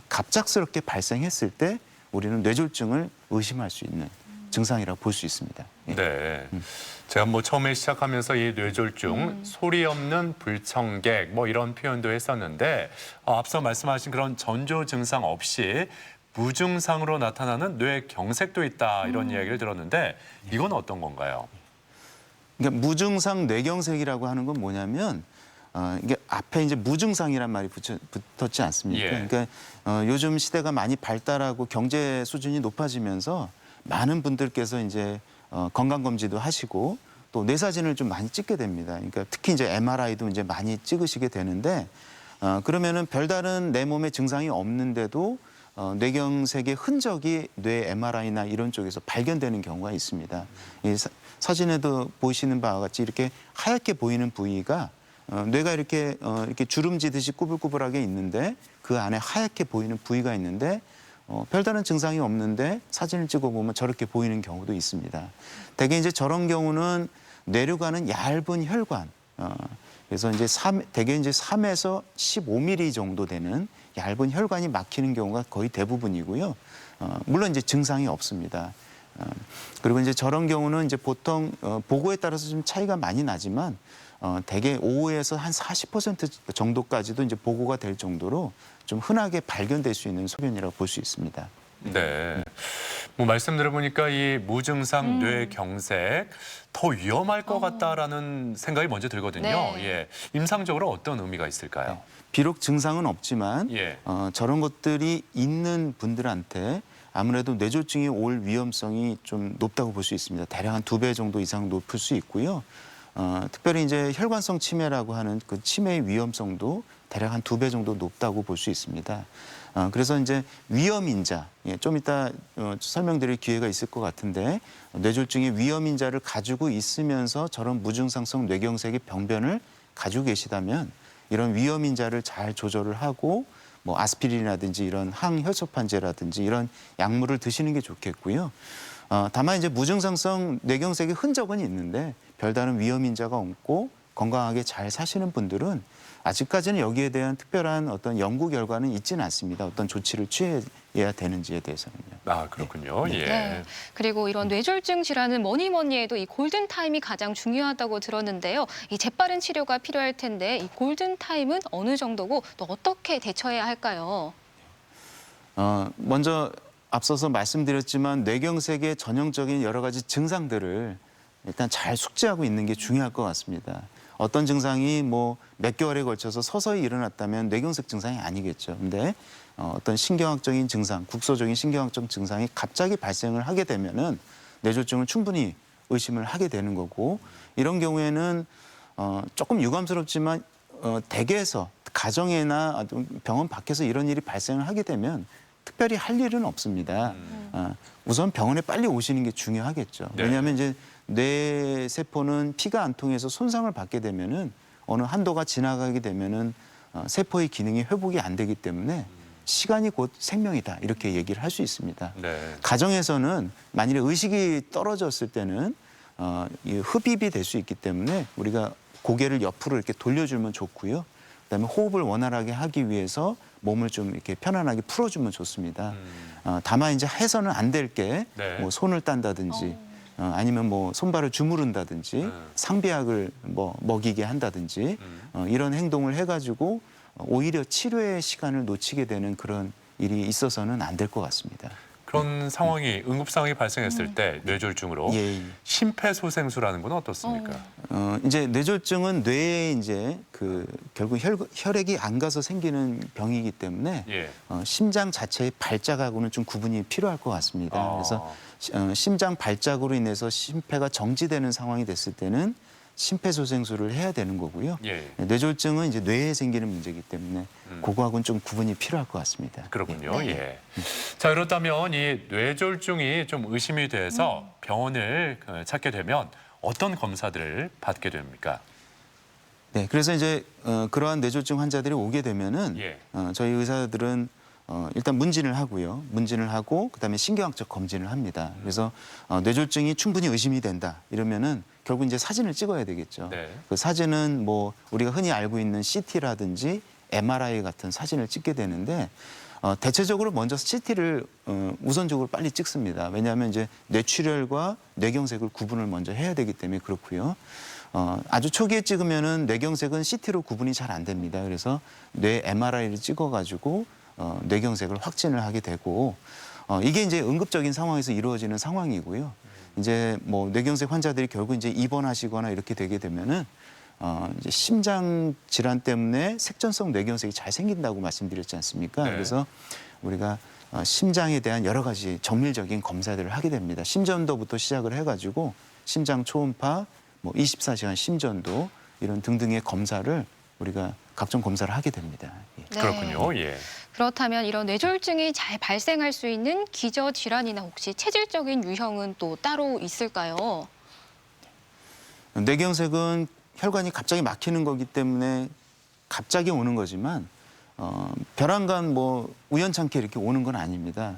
갑작스럽게 발생했을 때 우리는 뇌졸중을 의심할 수 있는 증상이라고 볼 수 있습니다. 예. 네. 제가 뭐 처음에 시작하면서 이 뇌졸중, 소리 없는 불청객 뭐 이런 표현도 했었는데 앞서 말씀하신 그런 전조 증상 없이 무증상으로 나타나는 뇌경색도 있다 이런 이야기를 들었는데 이건 어떤 건가요? 그러니까 무증상 뇌경색이라고 하는 건 뭐냐면 이게 앞에 이제 무증상이란 말이 붙었지 않습니까? 예. 그러니까 요즘 시대가 많이 발달하고 경제 수준이 높아지면서 많은 분들께서 이제 건강검진도 하시고 또 뇌사진을 좀 많이 찍게 됩니다. 그러니까 특히 이제 MRI도 이제 많이 찍으시게 되는데 그러면은 별다른 내 몸에 증상이 없는데도 뇌경색의 흔적이 뇌 MRI나 이런 쪽에서 발견되는 경우가 있습니다. 이 사진에도 보이시는 바와 같이 이렇게 하얗게 보이는 부위가 뇌가 이렇게 주름지듯이 꾸불꾸불하게 있는데 그 안에 하얗게 보이는 부위가 있는데 별다른 증상이 없는데 사진을 찍어보면 저렇게 보이는 경우도 있습니다. 대개 이제 저런 경우는 뇌로 가는 얇은 혈관, 그래서 이제 대개 이제 3에서 15mm 정도 되는 얇은 혈관이 막히는 경우가 거의 대부분이고요. 물론 이제 증상이 없습니다. 그리고 이제 저런 경우는 이제 보통 보고에 따라서 좀 차이가 많이 나지만 대개 5에서 한 40% 정도까지도 이제 보고가 될 정도로 좀 흔하게 발견될 수 있는 소견이라고 볼 수 있습니다. 네. 뭐 말씀 들어보니까 이 무증상 뇌경색 더 위험할 것 같다라는 생각이 먼저 들거든요. 네. 예. 임상적으로 어떤 의미가 있을까요? 비록 증상은 없지만 예. 저런 것들이 있는 분들한테 아무래도 뇌졸중이 올 위험성이 좀 높다고 볼 수 있습니다. 대략 한 2배 정도 이상 높을 수 있고요. 특별히 이제 혈관성 치매라고 하는 그 치매의 위험성도 대략 한 2배 정도 높다고 볼 수 있습니다. 그래서 이제 위험인자, 좀 이따 설명드릴 기회가 있을 것 같은데 뇌졸중의 위험인자를 가지고 있으면서 저런 무증상성 뇌경색의 병변을 가지고 계시다면 이런 위험인자를 잘 조절을 하고 뭐 아스피린이라든지 이런 항혈소판제라든지 이런 약물을 드시는 게 좋겠고요. 다만 이제 무증상성 뇌경색의 흔적은 있는데 별다른 위험인자가 없고 건강하게 잘 사시는 분들은 아직까지는 여기에 대한 특별한 어떤 연구 결과는 있지는 않습니다. 어떤 조치를 취해야 되는지에 대해서는요. 아, 그렇군요. 예. 네. 그리고 이런 뇌졸중 질환은 뭐니 해도 이 골든 타임이 가장 중요하다고 들었는데요. 이 재빠른 치료가 필요할 텐데 이 골든 타임은 어느 정도고 또 어떻게 대처해야 할까요? 먼저 앞서서 말씀드렸지만 뇌경색의 전형적인 여러 가지 증상들을 일단 잘 숙지하고 있는 게 중요할 것 같습니다. 어떤 증상이 뭐 몇 개월에 걸쳐서 서서히 일어났다면 뇌경색 증상이 아니겠죠. 근데 어떤 신경학적인 증상, 국소적인 신경학적 증상이 갑자기 발생을 하게 되면은 뇌졸중을 충분히 의심을 하게 되는 거고 이런 경우에는 조금 유감스럽지만 댁에서 가정이나 병원 밖에서 이런 일이 발생을 하게 되면 특별히 할 일은 없습니다. 우선 병원에 빨리 오시는 게 중요하겠죠. 네. 왜냐하면 이제 뇌 세포는 피가 안 통해서 손상을 받게 되면은 어느 한도가 지나가게 되면은 세포의 기능이 회복이 안 되기 때문에 시간이 곧 생명이다 이렇게 얘기를 할 수 있습니다. 네. 가정에서는 만일에 의식이 떨어졌을 때는 이 흡입이 될 수 있기 때문에 우리가 고개를 옆으로 이렇게 돌려주면 좋고요. 그다음에 호흡을 원활하게 하기 위해서 몸을 좀 이렇게 편안하게 풀어주면 좋습니다. 다만 이제 해서는 안 될 게 네. 뭐 손을 딴다든지 아니면 뭐 손발을 주무른다든지 상비약을 뭐 먹이게 한다든지 이런 행동을 해가지고 오히려 치료의 시간을 놓치게 되는 그런 일이 있어서는 안 될 것 같습니다. 그런 상황이 응급 상황이 발생했을 때 뇌졸중으로 심폐소생술하는 건 어떻습니까? 이제 뇌졸중은 뇌에 이제 그 결국 혈액이 안 가서 생기는 병이기 때문에 예. 심장 자체의 발작하고는 좀 구분이 필요할 것 같습니다. 그래서 심장 발작으로 인해서 심폐가 정지되는 상황이 됐을 때는 심폐소생술을 해야 되는 거고요. 예. 뇌졸중은 이제 뇌에 생기는 문제이기 때문에 그거하고는 좀 구분이 필요할 것 같습니다. 그렇군요. 예. 자, 그렇다면 이 뇌졸중이 좀 의심이 돼서 병원을 찾게 되면 어떤 검사들을 받게 됩니까? 네, 그래서 이제 그러한 뇌졸중 환자들이 오게 되면은 예. 저희 의사들은 일단 문진을 하고요. 문진을 하고 그다음에 신경학적 검진을 합니다. 그래서 뇌졸중이 충분히 의심이 된다 이러면은 결국 이제 사진을 찍어야 되겠죠. 네. 그 사진은 뭐 우리가 흔히 알고 있는 CT라든지 MRI 같은 사진을 찍게 되는데 대체적으로 먼저 CT를 우선적으로 빨리 찍습니다. 왜냐하면 이제 뇌출혈과 뇌경색을 구분을 먼저 해야 되기 때문에 그렇고요. 아주 초기에 찍으면은 뇌경색은 CT로 구분이 잘 안 됩니다. 그래서 뇌 MRI를 찍어가지고 뇌경색을 확진을 하게 되고 이게 이제 응급적인 상황에서 이루어지는 상황이고요. 이제 뭐 뇌경색 환자들이 결국 이제 입원하시거나 이렇게 되게 되면은 이제 심장 질환 때문에 색전성 뇌경색이 잘 생긴다고 말씀드렸지 않습니까? 네. 그래서 우리가 심장에 대한 여러 가지 정밀적인 검사들을 하게 됩니다. 심전도부터 시작을 해가지고 심장 초음파, 뭐 24시간 심전도 이런 등등의 검사를 우리가 각종 검사를 하게 됩니다. 네. 그렇군요. 예. 그렇다면 이런 뇌졸중이 잘 발생할 수 있는 기저 질환이나 혹시 체질적인 유형은 또 따로 있을까요? 뇌경색은 혈관이 갑자기 막히는 거기 때문에 갑자기 오는 거지만 벼랑간 뭐 우연찮게 이렇게 오는 건 아닙니다.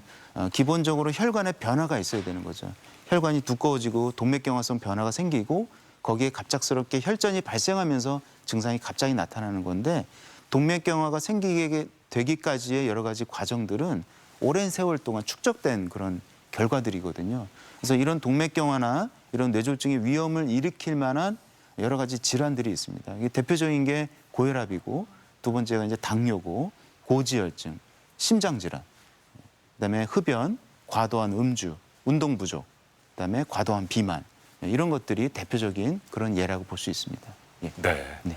기본적으로 혈관에 변화가 있어야 되는 거죠. 혈관이 두꺼워지고 동맥경화성 변화가 생기고 거기에 갑작스럽게 혈전이 발생하면서 증상이 갑자기 나타나는 건데 동맥경화가 생기게 되기까지의 여러 가지 과정들은 오랜 세월 동안 축적된 그런 결과들이거든요. 그래서 이런 동맥경화나 이런 뇌졸중의 위험을 일으킬 만한 여러 가지 질환들이 있습니다. 이게 대표적인 게 고혈압이고 두 번째가 이제 당뇨고 고지혈증, 심장 질환, 그다음에 흡연, 과도한 음주, 운동 부족, 그다음에 과도한 비만 이런 것들이 대표적인 그런 예라고 볼 수 있습니다. 예. 네. 네.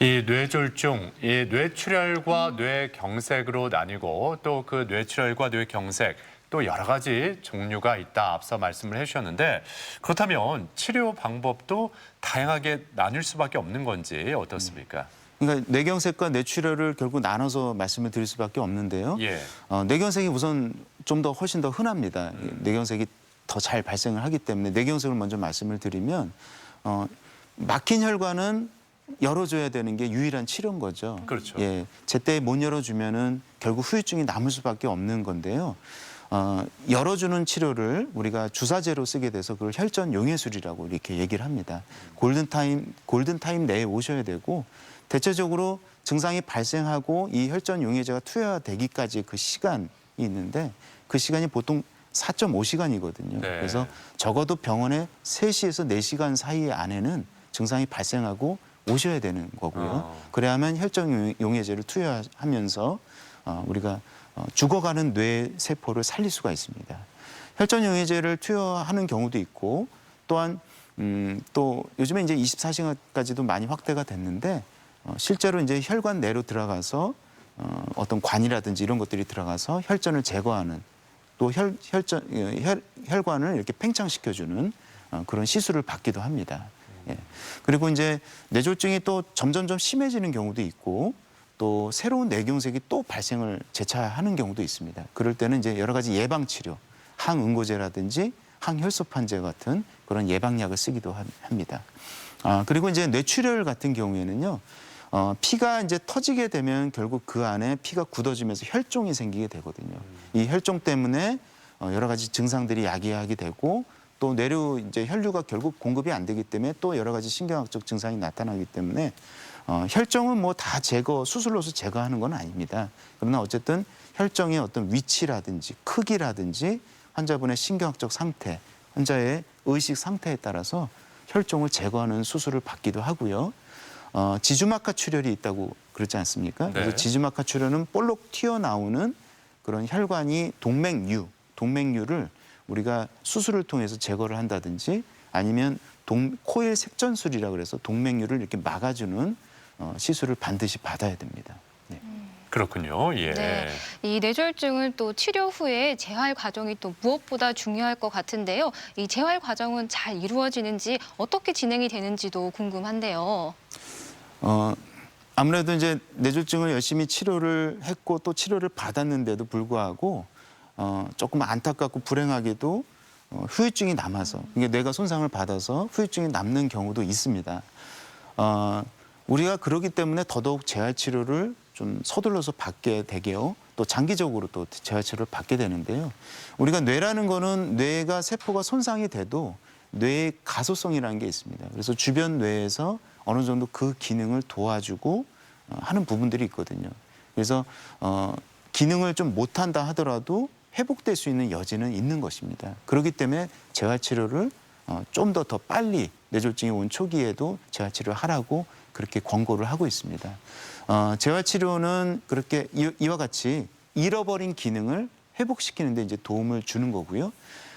이 뇌졸중, 이 뇌출혈과 뇌경색으로 나뉘고 또 그 뇌출혈과 뇌경색 또 여러 가지 종류가 있다 앞서 말씀을 해주셨는데 그렇다면 치료 방법도 다양하게 나뉠 수밖에 없는 건지 어떻습니까? 그러니까 뇌경색과 뇌출혈을 결국 나눠서 말씀을 드릴 수밖에 없는데요. 예. 뇌경색이 우선 좀 더 훨씬 더 흔합니다. 뇌경색이 더 잘 발생을 하기 때문에 뇌경색을 먼저 말씀을 드리면 막힌 혈관은 열어줘야 되는 게 유일한 치료인 거죠. 그렇죠. 예, 제때 못 열어주면은 결국 후유증이 남을 수밖에 없는 건데요. 열어주는 치료를 우리가 주사제로 쓰게 돼서 그걸 혈전 용해술이라고 이렇게 얘기를 합니다. 골든타임 내에 오셔야 되고 대체적으로 증상이 발생하고 이 혈전 용해제가 투여되기까지 그 시간이 있는데 그 시간이 보통 4.5시간이거든요. 네. 그래서 적어도 병원에 3시에서 4시간 사이 안에는 증상이 발생하고 오셔야 되는 거고요. 그래야만 혈전 용해제를 투여하면서 우리가 죽어가는 뇌 세포를 살릴 수가 있습니다. 혈전 용해제를 투여하는 경우도 있고 또한 또 요즘에 이제 24시간까지도 많이 확대가 됐는데 실제로 이제 혈관 내로 들어가서 어떤 관이라든지 이런 것들이 들어가서 혈전을 제거하는 또 혈관을 이렇게 팽창시켜주는 그런 시술을 받기도 합니다. 예. 그리고 이제 뇌졸중이 또 점점점 심해지는 경우도 있고 또 새로운 뇌경색이 또 발생을 재차하는 경우도 있습니다. 그럴 때는 이제 여러 가지 예방 치료, 항응고제라든지 항혈소판제 같은 그런 예방약을 쓰기도 합니다. 그리고 이제 뇌출혈 같은 경우에는요. 피가 이제 터지게 되면 결국 그 안에 피가 굳어지면서 혈종이 생기게 되거든요. 이 혈종 때문에 여러 가지 증상들이 야기하게 되고 또 뇌로 이제 혈류가 결국 공급이 안 되기 때문에 또 여러 가지 신경학적 증상이 나타나기 때문에 혈종은 뭐 다 수술로서 제거하는 건 아닙니다. 그러나 어쨌든 혈종의 어떤 위치라든지 크기라든지 환자분의 신경학적 상태, 환자의 의식 상태에 따라서 혈종을 제거하는 수술을 받기도 하고요. 지주막하 출혈이 있다고 그렇지 않습니까? 네. 그래서 지주막하 출혈은 볼록 튀어나오는 그런 혈관이 동맥류를 우리가 수술을 통해서 제거를 한다든지 아니면 코일 색전술이라고 그래서 동맥류를 이렇게 막아주는 시술을 반드시 받아야 됩니다. 네. 그렇군요. 예. 네, 이 뇌졸중은 또 치료 후에 재활 과정이 또 무엇보다 중요할 것 같은데요. 이 재활 과정은 잘 이루어지는지 어떻게 진행이 되는지도 궁금한데요. 아무래도 이제 뇌졸중을 열심히 치료를 했고 또 치료를 받았는데도 불구하고 조금 안타깝고 불행하게도 후유증이 남아서 이게 뇌가 손상을 받아서 후유증이 남는 경우도 있습니다. 우리가 그러기 때문에 더더욱 재활 치료를 좀 서둘러서 받게 되게요. 또 장기적으로 또 재활 치료를 받게 되는데요. 우리가 뇌라는 거는 뇌가 세포가 손상이 돼도 뇌의 가소성이라는 게 있습니다. 그래서 주변 뇌에서 어느 정도 그 기능을 도와주고 하는 부분들이 있거든요. 그래서 기능을 좀 못한다 하더라도 회복될 수 있는 여지는 있는 것입니다. 그렇기 때문에 재활 치료를 좀 더 빨리 뇌졸중이 온 초기에도 재활 치료를 하라고 그렇게 권고를 하고 있습니다. 재활 치료는 그렇게 이와 같이 잃어버린 기능을 회복시키는 데 이제 도움을 주는 거고요.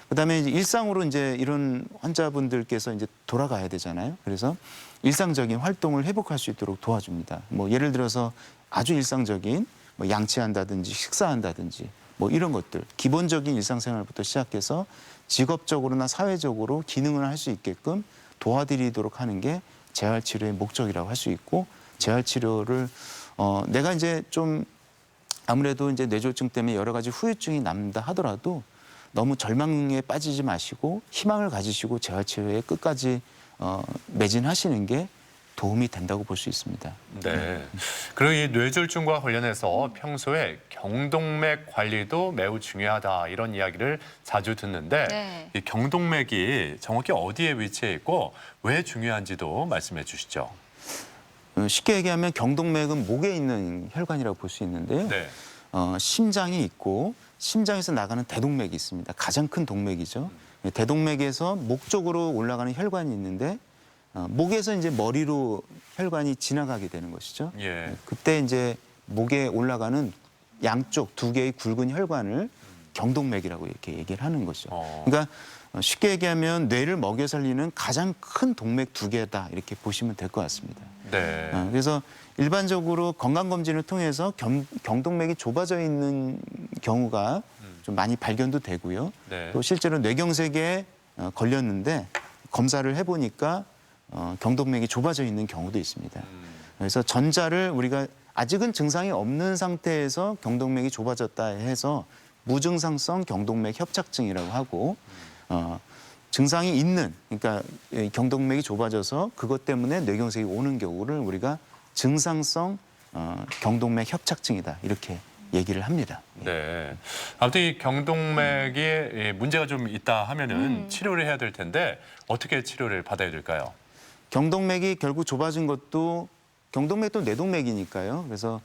그다음에 이제 일상으로 이제 이런 환자분들께서 이제 돌아가야 되잖아요. 그래서 일상적인 활동을 회복할 수 있도록 도와줍니다. 뭐 예를 들어서 아주 일상적인 뭐 양치한다든지 식사한다든지 뭐 이런 것들 기본적인 일상생활부터 시작해서 직업적으로나 사회적으로 기능을 할 수 있게끔 도와드리도록 하는 게 재활치료의 목적이라고 할 수 있고 재활치료를 내가 이제 좀 아무래도 이제 뇌졸중 때문에 여러 가지 후유증이 남다 하더라도 너무 절망에 빠지지 마시고 희망을 가지시고 재활치료에 끝까지 매진하시는 게 도움이 된다고 볼 수 있습니다. 네. 그리고 이 뇌졸중과 관련해서 평소에 경동맥 관리도 매우 중요하다 이런 이야기를 자주 듣는데 네. 이 경동맥이 정확히 어디에 위치해 있고 왜 중요한지도 말씀해 주시죠. 쉽게 얘기하면 경동맥은 목에 있는 혈관이라고 볼 수 있는데요. 네. 심장이 있고 심장에서 나가는 대동맥이 있습니다. 가장 큰 동맥이죠. 대동맥에서 목 쪽으로 올라가는 혈관이 있는데 목에서 이제 머리로 혈관이 지나가게 되는 것이죠. 예. 그때 이제 목에 올라가는 양쪽 두 개의 굵은 혈관을 경동맥이라고 이렇게 얘기를 하는 거죠. 그러니까 쉽게 얘기하면 뇌를 먹여 살리는 가장 큰 동맥 두 개다 이렇게 보시면 될 것 같습니다. 네. 그래서 일반적으로 건강검진을 통해서 경동맥이 좁아져 있는 경우가 좀 많이 발견도 되고요. 네. 또 실제로 뇌경색에 걸렸는데 검사를 해보니까 경동맥이 좁아져 있는 경우도 있습니다. 그래서 전자를 우리가 아직은 증상이 없는 상태에서 경동맥이 좁아졌다 해서 무증상성 경동맥 협착증이라고 하고 증상이 있는, 그러니까 경동맥이 좁아져서 그것 때문에 뇌경색이 오는 경우를 우리가 증상성 경동맥 협착증이다 이렇게 얘기를 합니다. 네. 아무튼 이 경동맥에 문제가 좀 있다 하면은 치료를 해야 될 텐데 어떻게 치료를 받아야 될까요? 경동맥이 결국 좁아진 것도 경동맥도 뇌동맥이니까요. 그래서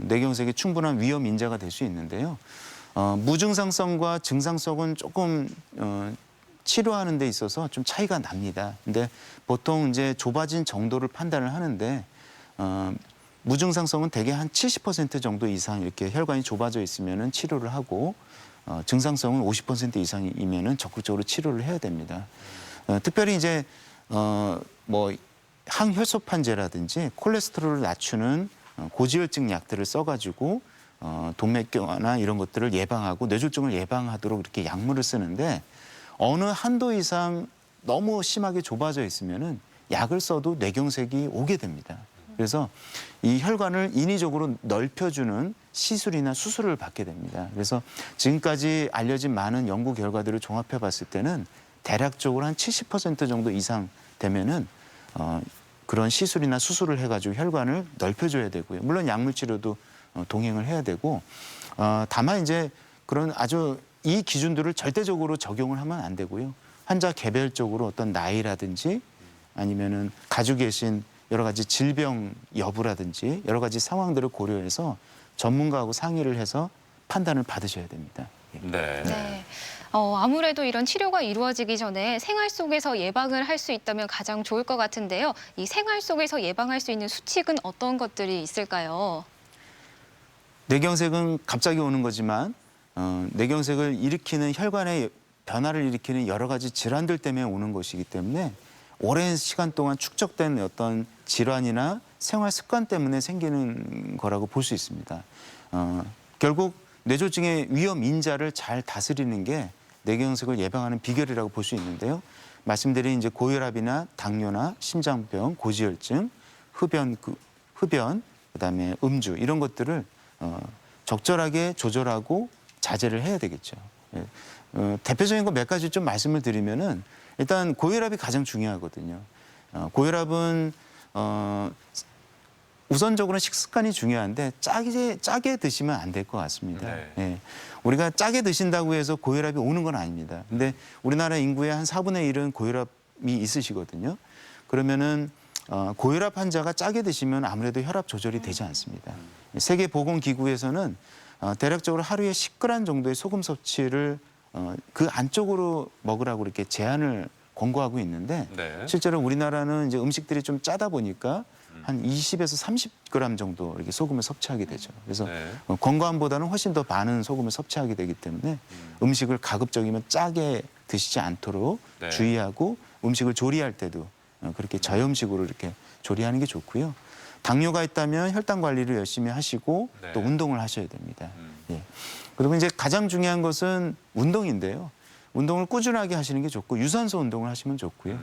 뇌경색이 충분한 위험 인자가 될 수 있는데요. 무증상성과 증상성은 조금 치료하는 데 있어서 좀 차이가 납니다. 근데 보통 이제 좁아진 정도를 판단을 하는데 무증상성은 대개 한 70% 정도 이상 이렇게 혈관이 좁아져 있으면은 치료를 하고 증상성은 50% 이상이면은 적극적으로 치료를 해야 됩니다. 특별히 이제 뭐 항혈소판제라든지 콜레스테롤을 낮추는 고지혈증 약들을 써가지고 동맥경화나 이런 것들을 예방하고 뇌졸중을 예방하도록 이렇게 약물을 쓰는데 어느 한도 이상 너무 심하게 좁아져 있으면은 약을 써도 뇌경색이 오게 됩니다. 그래서 이 혈관을 인위적으로 넓혀주는 시술이나 수술을 받게 됩니다. 그래서 지금까지 알려진 많은 연구 결과들을 종합해 봤을 때는 대략적으로 한 70% 정도 이상 되면은 그런 시술이나 수술을 해가지고 혈관을 넓혀줘야 되고요. 물론 약물 치료도 동행을 해야 되고 다만 이제 그런 아주 이 기준들을 절대적으로 적용을 하면 안 되고요. 환자 개별적으로 어떤 나이라든지 아니면은 가지고 계신 여러 가지 질병 여부라든지 여러 가지 상황들을 고려해서 전문가하고 상의를 해서 판단을 받으셔야 됩니다. 네. 네. 아무래도 이런 치료가 이루어지기 전에 생활 속에서 예방을 할 수 있다면 가장 좋을 것 같은데요. 이 생활 속에서 예방할 수 있는 수칙은 어떤 것들이 있을까요? 뇌경색은 갑자기 오는 거지만 뇌경색을 일으키는 혈관의 변화를 일으키는 여러 가지 질환들 때문에 오는 것이기 때문에 오랜 시간 동안 축적된 어떤 질환이나 생활 습관 때문에 생기는 거라고 볼 수 있습니다. 결국 뇌졸중의 위험 인자를 잘 다스리는 게 뇌경색을 예방하는 비결이라고 볼 수 있는데요. 말씀드린 이제 고혈압이나 당뇨나 심장병, 고지혈증, 흡연, 그다음에 음주 이런 것들을 적절하게 조절하고 자제를 해야 되겠죠. 대표적인 거 몇 가지 좀 말씀을 드리면은 일단 고혈압이 가장 중요하거든요. 고혈압은 우선적으로는 식습관이 중요한데 짜게 드시면 안 될 것 같습니다. 네. 예. 우리가 짜게 드신다고 해서 고혈압이 오는 건 아닙니다. 근데 우리나라 인구의 한 4분의 1은 고혈압이 있으시거든요. 그러면은 고혈압 환자가 짜게 드시면 아무래도 혈압 조절이 되지 않습니다. 세계보건기구에서는 대략적으로 하루에 10g 정도의 소금 섭취를 그 안쪽으로 먹으라고 이렇게 제한을 권고하고 있는데 네. 실제로 우리나라는 이제 음식들이 좀 짜다 보니까 한 20에서 30g 정도 이렇게 소금을 섭취하게 되죠. 그래서 건강보다는 훨씬 더 많은 소금을 섭취하게 되기 때문에 음식을 가급적이면 짜게 드시지 않도록 네. 주의하고 음식을 조리할 때도 그렇게 저염식으로 이렇게 조리하는 게 좋고요. 당뇨가 있다면 혈당 관리를 열심히 하시고 네. 또 운동을 하셔야 됩니다. 예. 그리고 이제 가장 중요한 것은 운동인데요. 운동을 꾸준하게 하시는 게 좋고 유산소 운동을 하시면 좋고요.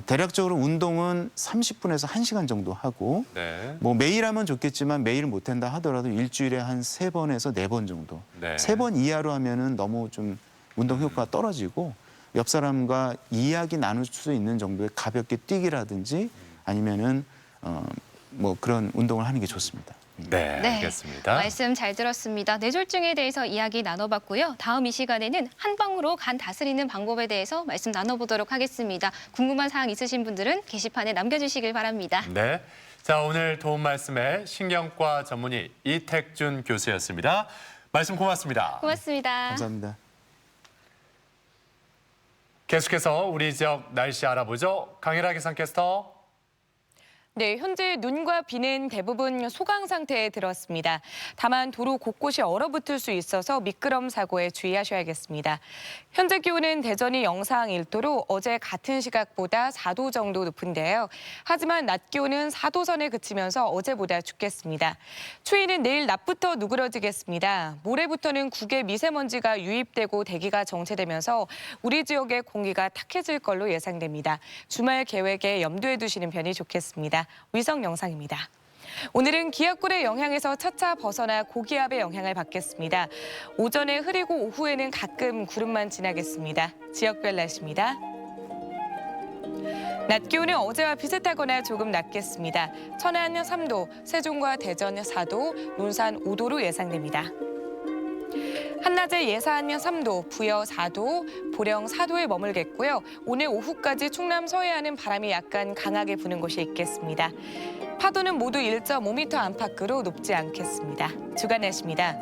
대략적으로 운동은 30분에서 1시간 정도 하고 네. 뭐 매일 하면 좋겠지만 매일 못한다 하더라도 일주일에 한 3번에서 4번 정도. 네. 3번 이하로 하면은 너무 좀 운동 효과가 떨어지고 옆 사람과 이야기 나눌 수 있는 정도의 가볍게 뛰기라든지 아니면은 뭐 그런 운동을 하는 게 좋습니다. 네, 알겠습니다. 말씀 잘 들었습니다. 뇌졸중에 대해서 이야기 나눠봤고요. 다음 이 시간에는 한방으로 간 다스리는 방법에 대해서 말씀 나눠보도록 하겠습니다. 궁금한 사항 있으신 분들은 게시판에 남겨주시길 바랍니다. 네. 자, 오늘 도움 말씀에 신경과 전문의 이택준 교수였습니다. 말씀 고맙습니다. 고맙습니다. 감사합니다. 계속해서 우리 지역 날씨 알아보죠. 강일아 기상캐스터. 네, 현재 눈과 비는 대부분 소강 상태에 들었습니다. 다만 도로 곳곳이 얼어붙을 수 있어서 미끄럼 사고에 주의하셔야겠습니다. 현재 기온은 대전이 영상 1도로 어제 같은 시각보다 4도 정도 높은데요. 하지만 낮 기온은 4도 선에 그치면서 어제보다 춥겠습니다. 추위는 내일 낮부터 누그러지겠습니다. 모레부터는 국외 미세먼지가 유입되고 대기가 정체되면서 우리 지역의 공기가 탁해질 걸로 예상됩니다. 주말 계획에 염두에 두시는 편이 좋겠습니다. 위성 영상입니다. 오늘은 기압골의 영향에서 차차 벗어나 고기압의 영향을 받겠습니다. 오전에 흐리고 오후에는 가끔 구름만 지나겠습니다. 지역별 날씨입니다. 낮 기온은 어제와 비슷하거나 조금 낮겠습니다. 천안 3도, 세종과 대전 4도, 논산 5도로 예상됩니다. 한낮에 예산 3도, 부여 4도, 보령 4도에 머물겠고요. 오늘 오후까지 충남 서해안은 바람이 약간 강하게 부는 곳이 있겠습니다. 파도는 모두 1.5m 안팎으로 높지 않겠습니다. 주간 날씨입니다.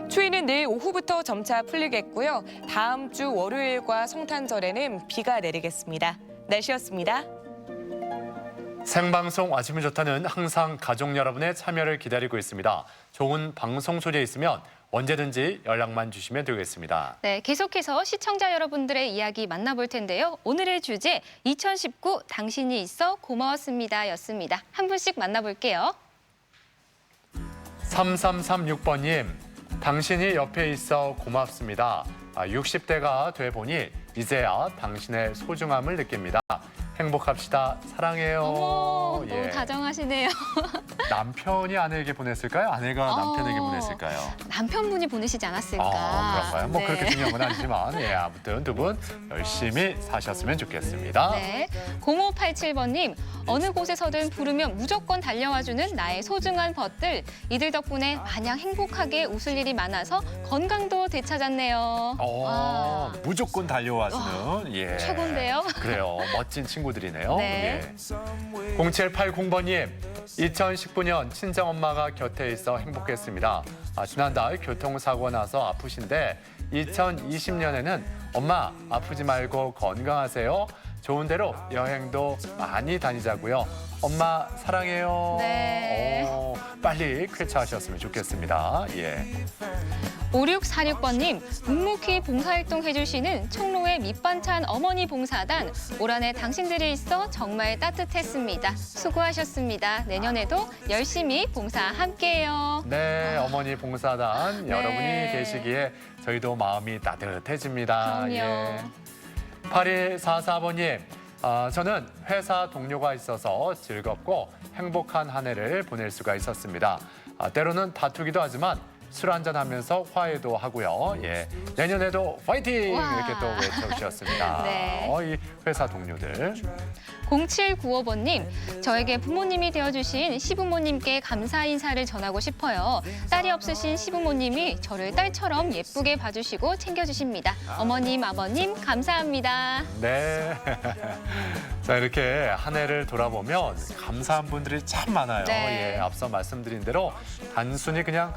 추위는 내일 오후부터 점차 풀리겠고요. 다음 주 월요일과 성탄절에는 비가 내리겠습니다. 날씨였습니다. 생방송 아침이 좋다는 항상 가족 여러분의 참여를 기다리고 있습니다. 좋은 방송 소재 있으면 언제든지 연락만 주시면 되겠습니다. 네, 계속해서 시청자 여러분들의 이야기 만나볼 텐데요. 오늘의 주제 2019 당신이 있어 고마웠습니다 였습니다. 한 분씩 만나볼게요. 3336번님, 당신이 옆에 있어 고맙습니다. 60대가 돼 보니 이제야 당신의 소중함을 느낍니다. 행복합시다. 사랑해요. 어머, 너무 다정하시네요. 남편이 아내에게 보냈을까요? 아내가 남편에게 보냈을까요? 남편분이 보내시지 않았을까. 그런가요? 뭐 네. 그렇게 중요한 건 아니지만 예, 아무튼 두 분 열심히 사셨으면 좋겠습니다. 네, 0587번님, 어느 곳에서든 부르면 무조건 달려와주는 나의 소중한 벗들. 이들 덕분에 마냥 행복하게 웃을 일이 많아서 건강도 되찾았네요. 무조건 달려와주는 예. 최고인데요? 그래요. 멋진 친구들이네요. 네. 예. 0780번님, 2019년 친정엄마가 곁에 있어 행복했습니다. 지난달 교통사고 나서 아프신데 2020년에는 엄마 아프지 말고 건강하세요. 좋은 데로 여행도 많이 다니자고요. 엄마 사랑해요. 네. 빨리 쾌차하셨으면 좋겠습니다. 예. 5646번님, 묵묵히 봉사활동 해주시는 청로의 밑반찬 어머니 봉사단. 올 한해 당신들이 있어 정말 따뜻했습니다. 수고하셨습니다. 내년에도 열심히 봉사 함께해요. 네, 어머니 봉사단 네. 여러분이 계시기에 저희도 마음이 따뜻해집니다. 그럼요. 8144번님, 저는 회사 동료가 있어서 즐겁고 행복한 한 해를 보낼 수가 있었습니다. 때로는 다투기도 하지만 술 한잔하면서 화해도 하고요. 예, 내년에도 파이팅! 와. 이렇게 또 외쳐주셨습니다. 네. 이 회사 동료들. 0795번님, 저에게 부모님이 되어주신 시부모님께 감사 인사를 전하고 싶어요. 딸이 없으신 시부모님이 저를 딸처럼 예쁘게 봐주시고 챙겨주십니다. 어머님, 아버님 감사합니다. 네. 자, 이렇게 한 해를 돌아보면 감사한 분들이 참 많아요. 네. 예, 앞서 말씀드린 대로 단순히 그냥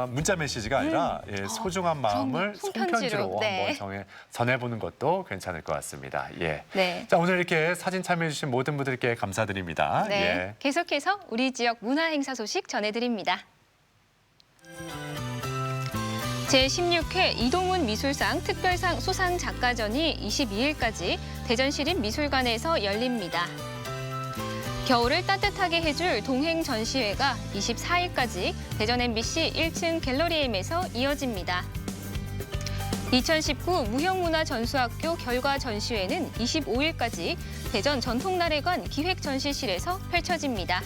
문자 메시지가 아니라 예, 소중한 마음을 손편지로 네. 한번 전해보는 것도 괜찮을 것 같습니다. 예. 네. 자, 오늘 이렇게 사진 참여해주신 모든 분들께 감사드립니다. 네. 예. 계속해서 우리 지역 문화 행사 소식 전해드립니다. 제16회 이동훈 미술상 특별상 수상 작가전이 22일까지 대전시립미술관에서 열립니다. 겨울을 따뜻하게 해줄 동행 전시회가 24일까지 대전 MBC 1층 갤러리엠에서 이어집니다. 2019 무형문화전수학교 결과 전시회는 25일까지 대전 전통나래관 기획전시실에서 펼쳐집니다.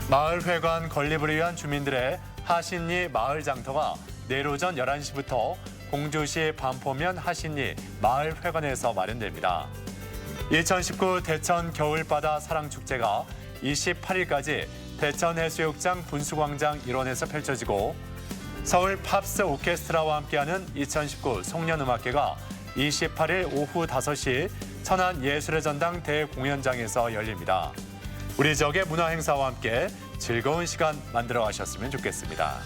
마을회관 건립을 위한 주민들의 하신리 마을장터가 내일 오전 11시부터 공주시 반포면 하신리 마을회관에서 마련됩니다. 2019 대천 겨울바다 사랑축제가 28일까지 대천해수욕장 분수광장 일원에서 펼쳐지고 서울 팝스 오케스트라와 함께하는 2019 송년음악회가 28일 오후 5시 천안 예술의 전당 대공연장에서 열립니다. 우리 지역의 문화행사와 함께 즐거운 시간 만들어 가셨으면 좋겠습니다.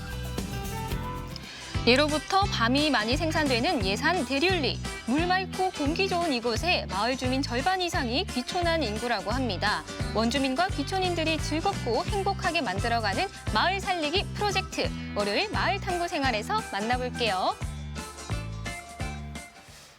예로부터 밤이 많이 생산되는 예산 대륜리. 물 맑고 공기 좋은 이곳에 마을 주민 절반 이상이 귀촌한 인구라고 합니다. 원주민과 귀촌인들이 즐겁고 행복하게 만들어가는 마을 살리기 프로젝트. 월요일 마을 탐구 생활에서 만나볼게요.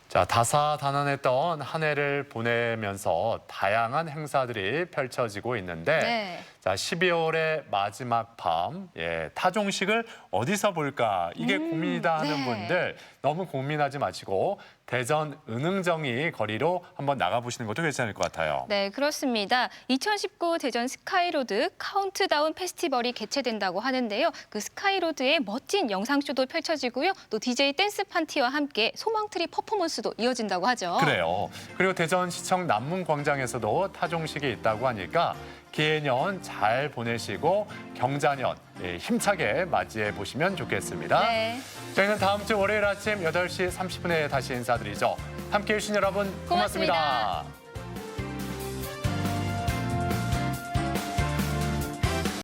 자, 다사다난했던 한 해를 보내면서 다양한 행사들이 펼쳐지고 있는데 네. 자, 12월의 마지막 밤, 타종식을 어디서 볼까? 이게 고민이다 하는 네. 분들 너무 고민하지 마시고 대전 은흥정리 거리로 한번 나가보시는 것도 괜찮을 것 같아요. 네, 그렇습니다. 2019 대전 스카이로드 카운트다운 페스티벌이 개최된다고 하는데요. 그 스카이로드에 멋진 영상쇼도 펼쳐지고요. 또 DJ 댄스 파티와 함께 소망트리 퍼포먼스도 이어진다고 하죠. 그래요. 그리고 대전시청 남문광장에서도 타종식이 있다고 하니까 기해년 잘 보내시고 경자년 힘차게 맞이해 보시면 좋겠습니다. 네. 저희는 다음 주 월요일 아침 8시 30분에 다시 인사드리죠. 함께해 주신 여러분 고맙습니다. 고맙습니다.